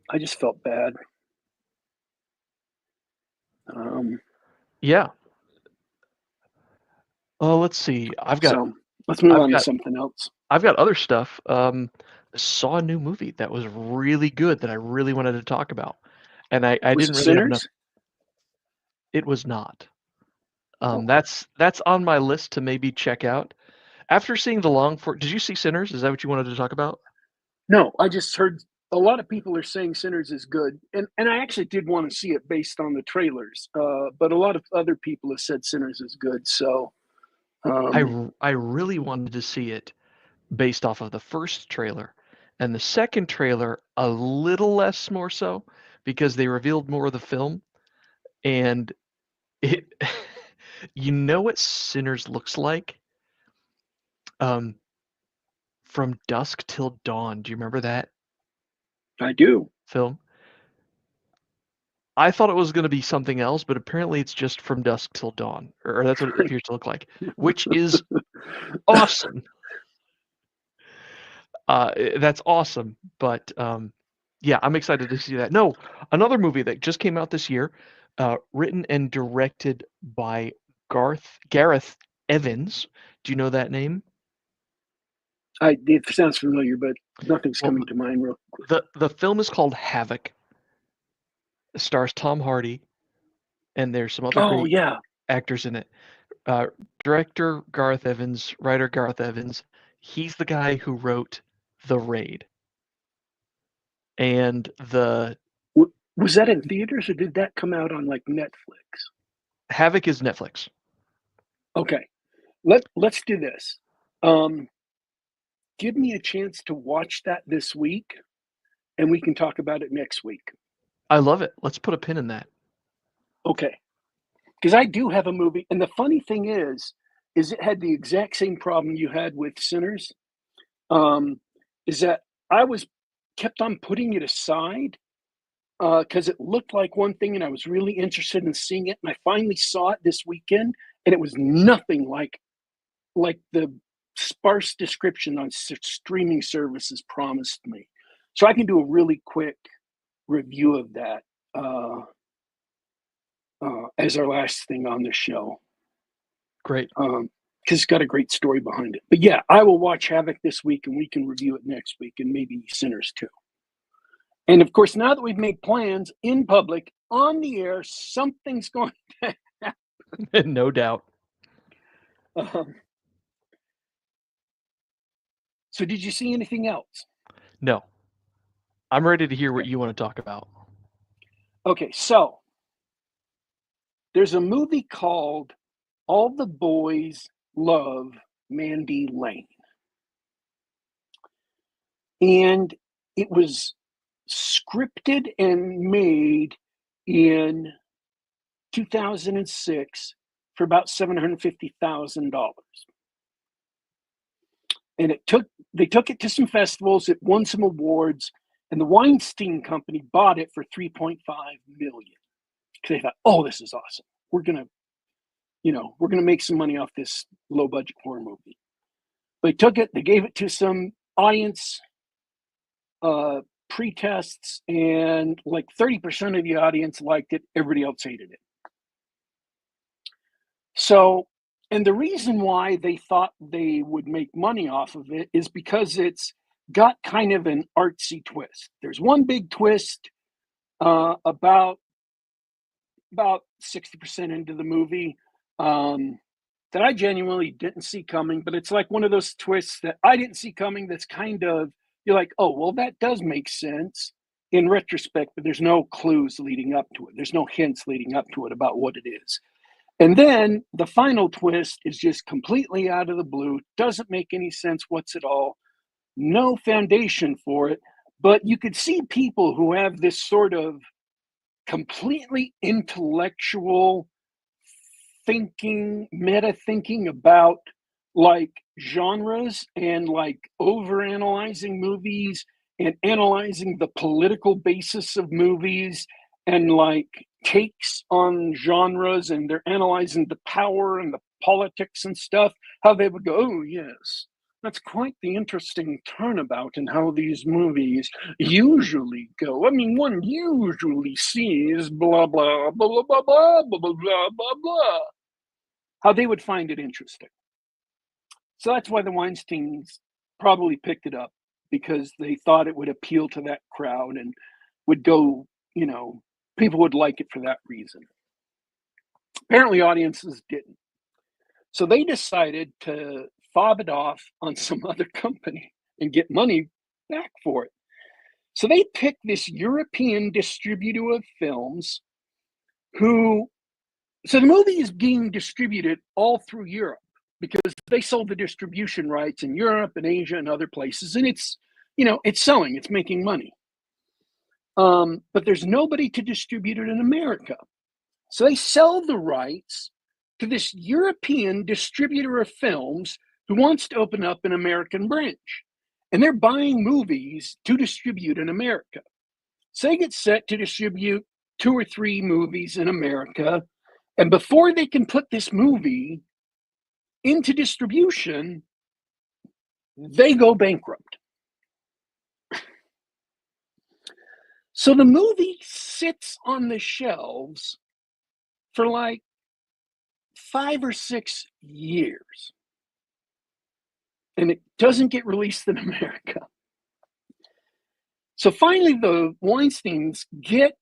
S1: I just felt bad.
S3: Yeah. Let's see.
S1: So let's move on to something else.
S3: I've got other stuff. Saw a new movie that was really good that I really wanted to talk about, and I didn't really have enough. It was not. That's on my list to maybe check out. After seeing the long form, did you see Sinners? Is that what you wanted to talk about?
S1: No, I just heard a lot of people are saying Sinners is good, and I actually did want to see it based on the trailers. But a lot of other people have said Sinners is good, so
S3: I really wanted to see it based off of the first trailer, and the second trailer a little less more so because they revealed more of the film, and it you know what Sinners looks like From Dusk Till Dawn. Do you remember that
S1: I do.
S3: film? I thought it was going to be something else, but apparently it's just From Dusk Till Dawn, or that's what it appears to look like, which is awesome. That's awesome, but yeah, I'm excited to see that. No, another movie that just came out this year, written and directed by Gareth Evans. Do you know that name?
S1: It sounds familiar, but nothing's
S3: Well,
S1: coming to mind real quick.
S3: the film is called Havoc. It stars Tom Hardy, and there's some other
S1: Oh
S3: great
S1: yeah,
S3: actors in it. Director Gareth Evans, writer Gareth Evans. He's the guy who wrote The Raid. And
S1: was that in theaters or did that come out on like Netflix?
S3: Havoc is Netflix.
S1: Okay, let's do this. Give me a chance to watch that this week, and we can talk about it next week.
S3: I love it. Let's put a pin in that.
S1: Okay, because I do have a movie, and the funny thing is it had the exact same problem you had with Sinners. Is that I was kept on putting it aside because it looked like one thing, and I was really interested in seeing it, and I finally saw it this weekend, and it was nothing like the sparse description on streaming services promised me. So I can do a really quick review of that as our last thing on the show.
S3: Great.
S1: Because it's got a great story behind it. But yeah, I will watch Havoc this week, and we can review it next week, and maybe Sinners too. And of course, now that we've made plans in public, on the air, something's going to
S3: happen. No doubt.
S1: So did you see anything else?
S3: No. I'm ready to hear what you want to talk about.
S1: Okay, so there's a movie called All the Boys Love Mandy Lane. And it was scripted and made in 2006 for about $750,000. And they took it to some festivals, it won some awards, and the Weinstein Company bought it for $3.5 million. Because they thought, oh, this is awesome. We're gonna make some money off this low budget horror movie. They took it, they gave it to some audience pre-tests, and like 30% of the audience liked it, everybody else hated it. So, and the reason why they thought they would make money off of it is because it's got kind of an artsy twist. There's one big twist about 60% into the movie that I genuinely didn't see coming, but it's like one of those twists that I didn't see coming that's kind of, you're like, oh, well, that does make sense in retrospect, but there's no clues leading up to it. There's no hints leading up to it about what it is. And then the final twist is just completely out of the blue, doesn't make any sense what's at all, no foundation for it. But you could see people who have this sort of completely intellectual thinking, meta thinking about like genres and like over analyzing movies and analyzing the political basis of movies and like takes on genres, and they're analyzing the power and the politics and stuff, how they would go, oh yes, that's quite the interesting turnabout in how these movies usually go. I mean, one usually sees blah, blah, blah, blah, blah, blah, blah, blah, blah, blah, blah. How they would find it interesting. So that's why the Weinsteins probably picked it up, because they thought it would appeal to that crowd and would go, people would like it for that reason. Apparently audiences didn't. So they decided to fob it off on some other company and get money back for it. So they picked this European distributor of films so the movie is being distributed all through Europe because they sold the distribution rights in Europe and Asia and other places. And it's selling, it's making money. But there's nobody to distribute it in America. So they sell the rights to this European distributor of films who wants to open up an American branch. And they're buying movies to distribute in America. So they get set to distribute 2 or 3 movies in America. And before they can put this movie into distribution, they go bankrupt. So the movie sits on the shelves for like 5 or 6 years. And it doesn't get released in America. So finally, the Weinsteins get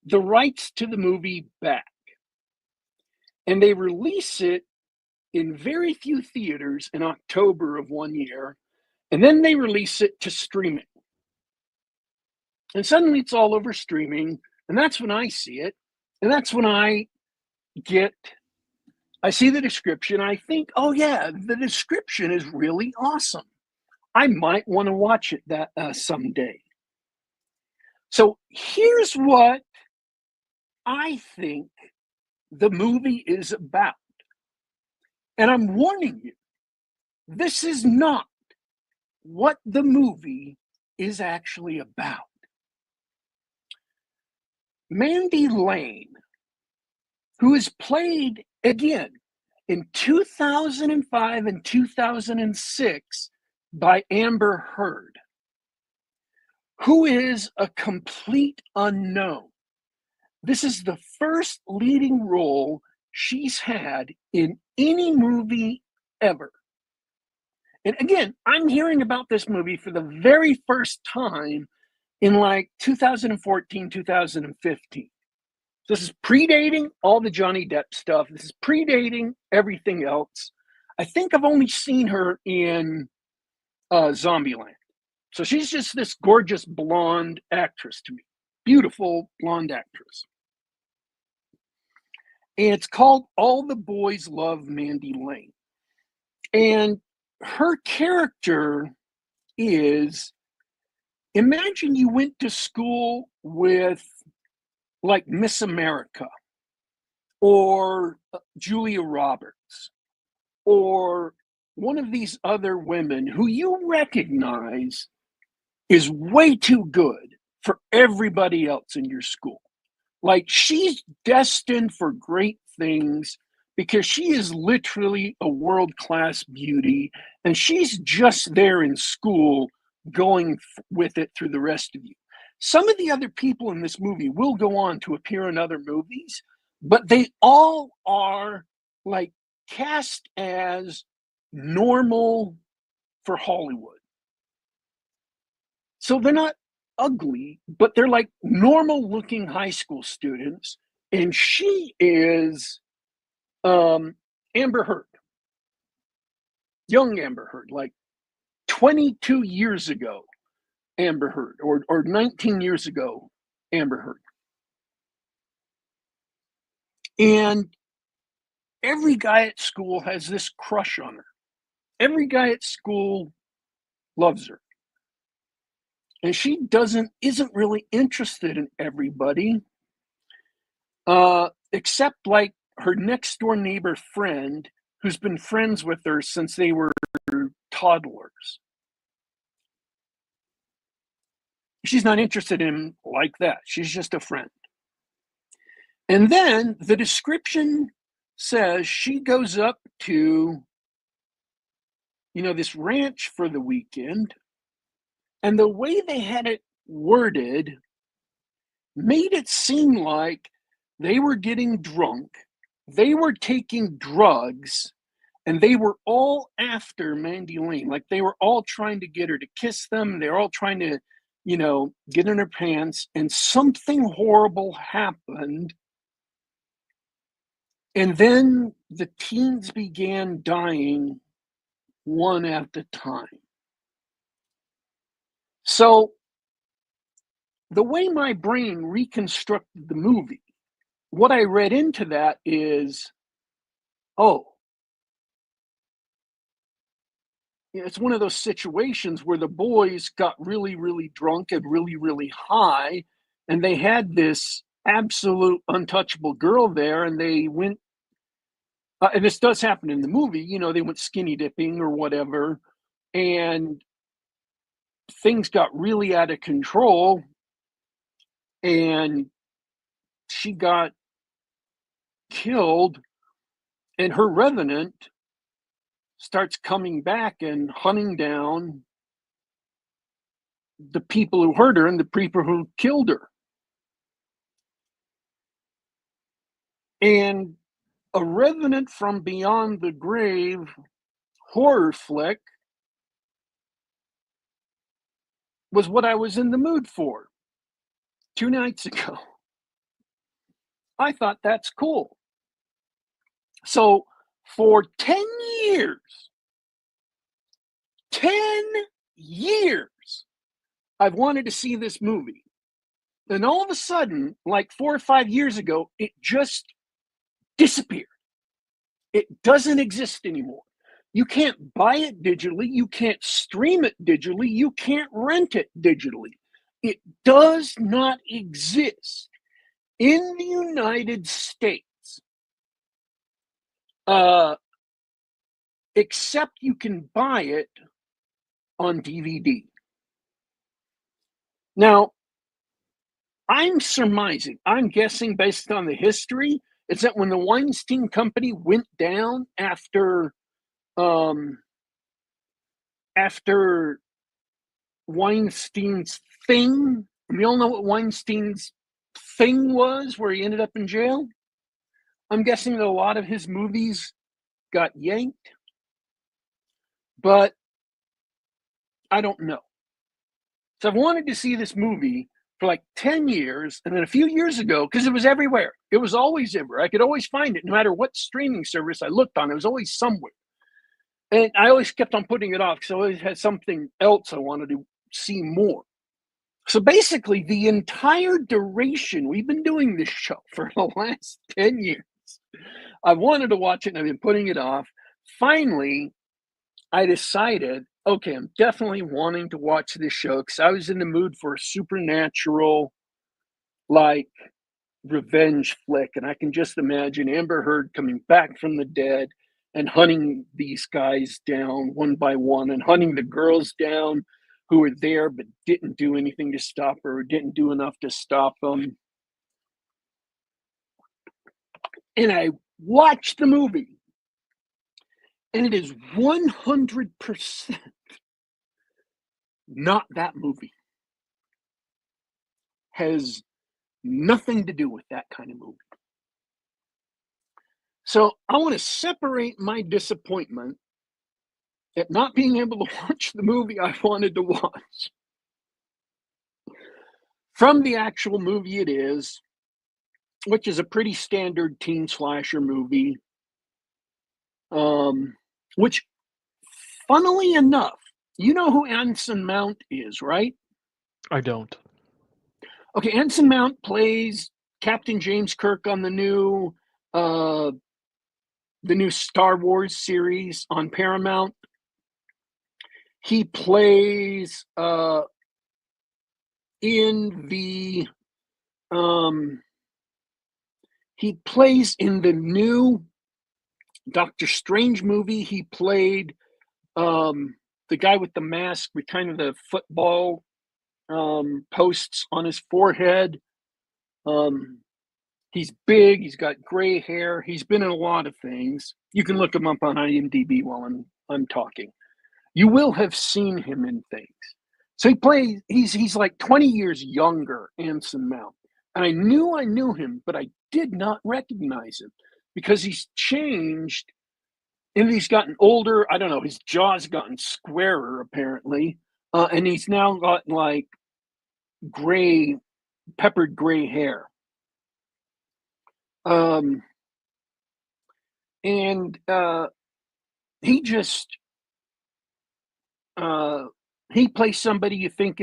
S1: the rights to the movie back. And they release it in very few theaters in October of one year. And then they release it to streaming. And suddenly it's all over streaming. And that's when I see it. And that's when I see the description. I think, oh yeah, the description is really awesome. I might want to watch it someday. So here's what I think the movie is about. And I'm warning you, this is not what the movie is actually about. Mandy Lane, who is played again in 2005 and 2006 by Amber Heard, who is a complete unknown. This is the first leading role she's had in any movie ever. And again, I'm hearing about this movie for the very first time in like 2014, 2015. This is predating all the Johnny Depp stuff. This is predating everything else. I think I've only seen her in Zombieland. So she's just this gorgeous blonde actress to me. Beautiful blonde actress. And it's called All the Boys Love Mandy Lane. And her character is, imagine you went to school with like Miss America or Julia Roberts or one of these other women who you recognize is way too good for everybody else in your school. Like she's destined for great things because she is literally a world-class beauty and she's just there in school going with it through the rest of you. Some of the other people in this movie will go on to appear in other movies, but they all are like cast as normal for Hollywood. So they're not ugly, but they're like normal looking high school students. And she is Amber Heard, young Amber Heard, like 22 years ago, Amber Heard, or 19 years ago, Amber Heard. And every guy at school has this crush on her. Every guy at school loves her. And she isn't really interested in everybody, except like her next door neighbor friend who's been friends with her since they were toddlers. She's not interested in him like that. She's just a friend. And then the description says she goes up to, this ranch for the weekend. And the way they had it worded made it seem like they were getting drunk, they were taking drugs, and they were all after Mandy Lane. Like they were all trying to get her to kiss them. They were all trying to, get in her pants. And something horrible happened. And then the teens began dying one at a time. So the way my brain reconstructed the movie, what I read into that is, it's one of those situations where the boys got really, really drunk and really, really high, and they had this absolute untouchable girl there, and they went and this does happen in the movie, you know, they went skinny dipping or whatever, and things got really out of control, and she got killed, and her revenant starts coming back and hunting down the people who hurt her and the people who killed her. And a Revenant from Beyond the Grave horror flick was what I was in the mood for 2 nights ago. I thought that's cool. So for 10 years, 10 years, I've wanted to see this movie. And all of a sudden, like 4 or 5 years ago, it just disappeared. It doesn't exist anymore. You can't buy it digitally. You can't stream it digitally. You can't rent it digitally. It does not exist in the United States, except you can buy it on DVD. Now, I'm surmising, I'm guessing based on the history, it's that when the Weinstein Company went down after Weinstein's thing, we all know what Weinstein's thing was, where he ended up in jail. I'm guessing that a lot of his movies got yanked, but I don't know. So I've wanted to see this movie for like 10 years, and then a few years ago, because it was everywhere. It was always everywhere. I could always find it, no matter what streaming service I looked on. It was always somewhere. And I always kept on putting it off because I always had something else I wanted to see more. So basically, the entire duration, we've been doing this show for the last 10 years. I wanted to watch it, and I've been putting it off. Finally, I decided, okay, I'm definitely wanting to watch this show because I was in the mood for a supernatural, like, revenge flick. And I can just imagine Amber Heard coming back from the dead and hunting these guys down one by one and hunting the girls down who were there but didn't do anything to stop her or didn't do enough to stop them. And I watched the movie, and it is 100% not that movie. Has nothing to do with that kind of movie. So I want to separate my disappointment at not being able to watch the movie I wanted to watch from the actual movie it is, which is a pretty standard teen slasher movie, which, funnily enough, you know who Anson Mount is, right?
S3: I don't.
S1: Okay, Anson Mount plays Captain James Kirk on the new Star Wars series on Paramount. He plays in the new Doctor Strange movie. He played the guy with the mask with kind of the football posts on his forehead. He's big. He's got gray hair. He's been in a lot of things. You can look him up on IMDb while I'm talking. You will have seen him in things. So he's like 20 years younger, Anson Mount. And I knew him, but I did not recognize him because he's changed and he's gotten older. I don't know, his jaw's gotten squarer apparently. And he's now got like peppered gray hair. He just he plays somebody you think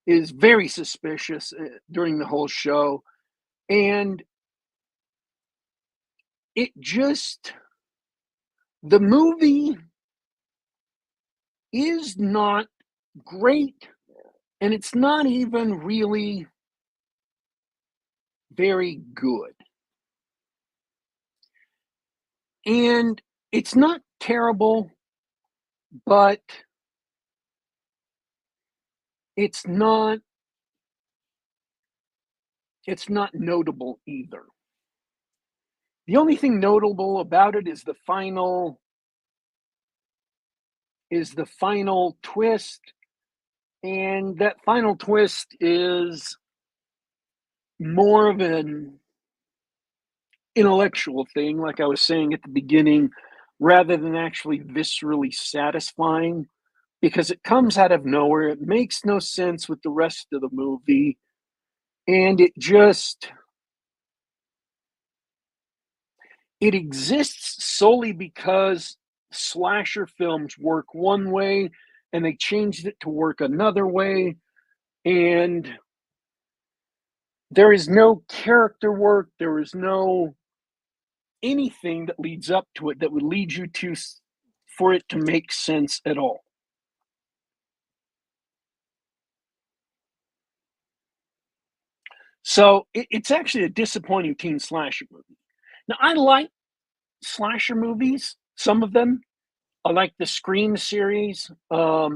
S1: is very suspicious during the whole show, and the movie is not great, and it's not even really very good. And it's not terrible, but it's not notable either. The only thing notable about it is the final twist, and that final twist is more of an intellectual thing, like I was saying at the beginning, rather than actually viscerally satisfying, because it comes out of nowhere. It makes no sense with the rest of the movie, and it exists solely because slasher films work one way and they changed it to work another way, and there is no character work, there is no anything that leads up to it that would lead you to for it to make sense at all. So it's actually a disappointing teen slasher movie. Now, I like slasher movies, some of them. I like the Scream series. I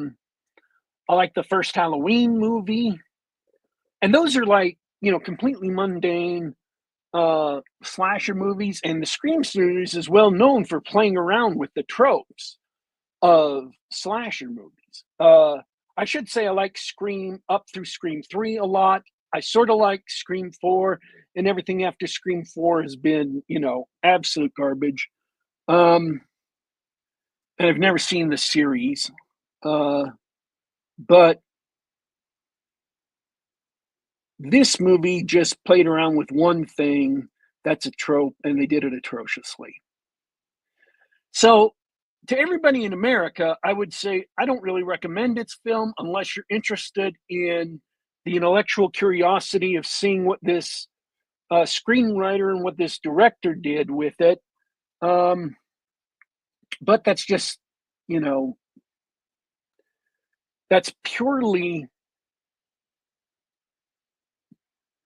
S1: like the first Halloween movie. And those are like, completely mundane slasher movies. And the Scream series is well known for playing around with the tropes of slasher movies. I should say I like Scream up through Scream 3 a lot. I sort of like Scream 4, and everything after Scream 4 has been, absolute garbage. And I've never seen the series. But this movie just played around with one thing that's a trope, and they did it atrociously. So, to everybody in America, I would say I don't really recommend its film unless you're interested in the intellectual curiosity of seeing what this screenwriter and what this director did with it. But that's just, that's purely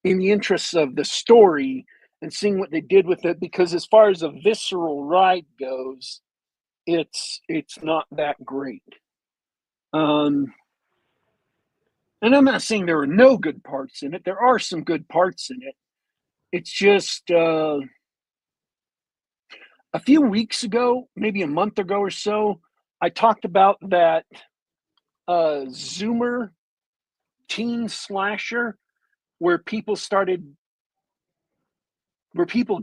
S1: in the interests of the story and seeing what they did with it, because as far as a visceral ride goes, it's not that great. And I'm not saying there are no good parts in it. There are some good parts in it. It's just a few weeks ago, maybe a month ago or so, I talked about that Zoomer teen slasher where people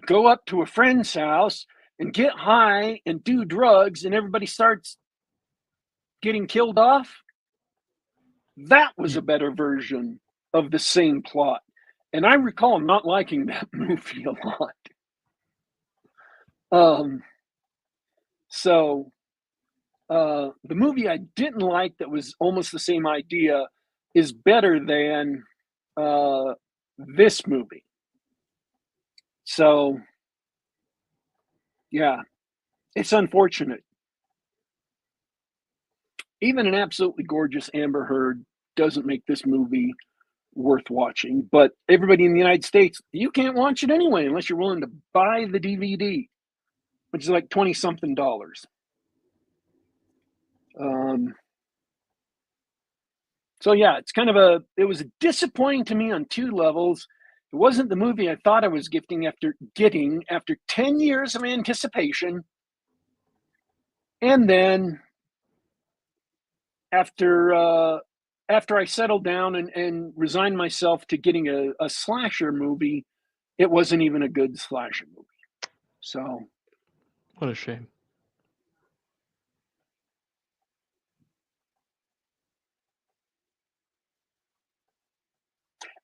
S1: go up to a friend's house and get high and do drugs and everybody starts getting killed off. That was a better version of the same plot. And I recall not liking that movie a lot. So the movie I didn't like that was almost the same idea is better than this movie. So, yeah, it's unfortunate. Even an absolutely gorgeous Amber Heard doesn't make this movie worth watching. But everybody in the United States, you can't watch it anyway unless you're willing to buy the DVD, which is like 20 something dollars. So yeah, it was disappointing to me on two levels. It wasn't the movie I thought I was getting after 10 years of anticipation. And then after I settled down and resigned myself to getting a slasher movie, it wasn't even a good slasher movie. So
S3: what a shame.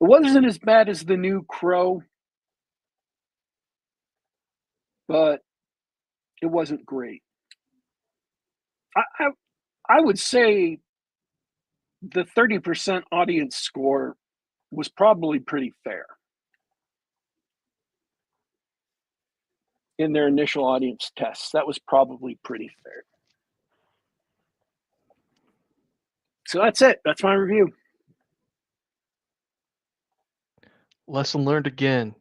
S1: it wasn't as bad as The New Crow, but it wasn't great. I would say the 30% audience score was probably pretty fair in their initial audience tests. That was probably pretty fair. So that's it. That's my review.
S3: Lesson learned again.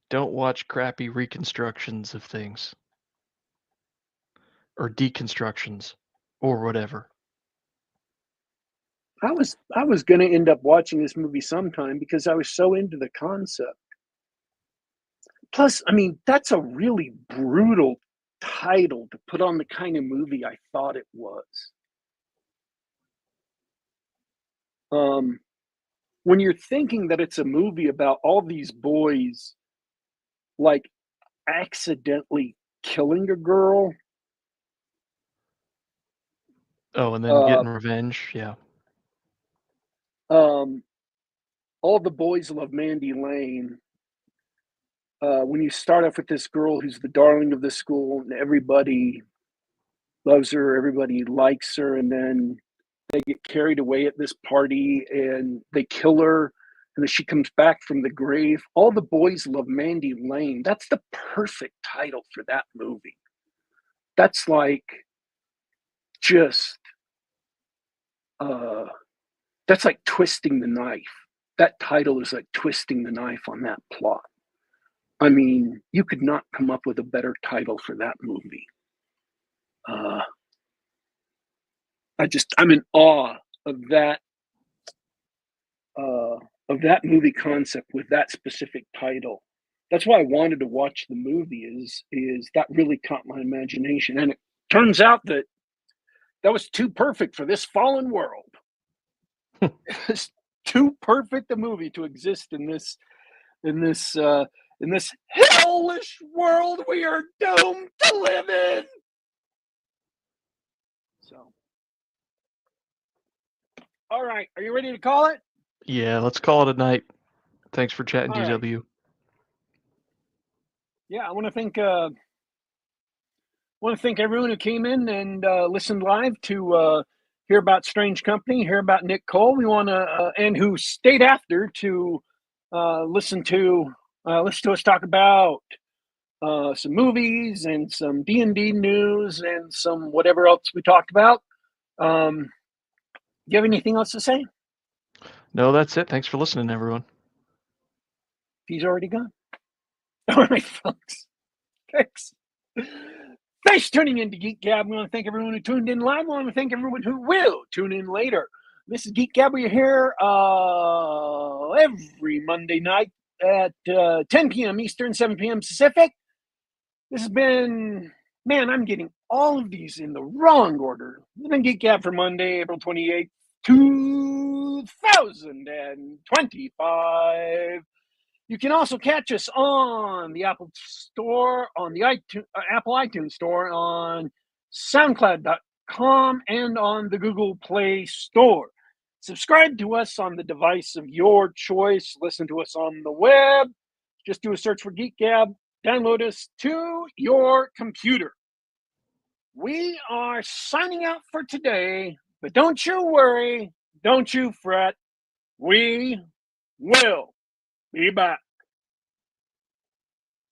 S3: Don't watch crappy reconstructions of things. or deconstructions or whatever.
S1: I was going to end up watching this movie sometime because I was so into the concept. Plus, I mean, that's a really brutal title to put on the kind of movie I thought it was. When you're thinking that it's a movie about all these boys, like, accidentally killing a girl.
S3: Oh, and then getting revenge. Yeah.
S1: All the boys love Mandy Lane. When you start off with this girl who's the darling of the school and everybody loves her, everybody likes her, and then they get carried away at this party and they kill her, and then she comes back from the grave. All the boys love Mandy Lane. That's the perfect title for that movie. That's like just that's like twisting the knife. That title is like twisting the knife on that plot. I mean, you could not come up with a better title for that movie. I'm in awe of that movie concept with that specific title. That's why I wanted to watch the movie. Is that really caught my imagination? And it turns out that was too perfect for this fallen world. It's too perfect a movie to exist in this hellish world we are doomed to live in. So, all right, are you ready to call it?
S3: Yeah, let's call it a night. Thanks for chatting,
S1: All right.
S3: GW.
S1: Yeah, I want to thank everyone who came in and listened live to hear about Strange Company, hear about Nick Cole. We want to and who stayed after to listen to us talk about some movies and some D&D news and some whatever else we talked about. Do you have anything else to say?
S3: No, that's it. Thanks for listening, everyone.
S1: He's already gone. All right, folks. Thanks. Thanks for tuning in to Geek Gab. We want to thank everyone who tuned in live. We want to thank everyone who will tune in later. This is Geek Gab. We're here every Monday night at 10 p.m. Eastern, 7 p.m. Pacific. This has been, man, I'm getting all of these in the wrong order. This has been Geek Gab for Monday, April 28th, 2025. You can also catch us on the Apple Store, on the Apple iTunes Store, on SoundCloud.com, and on the Google Play Store. Subscribe to us on the device of your choice. Listen to us on the web. Just do a search for Geek Gab. Download us to your computer. We are signing out for today, but don't you worry. Don't you fret. We will be back.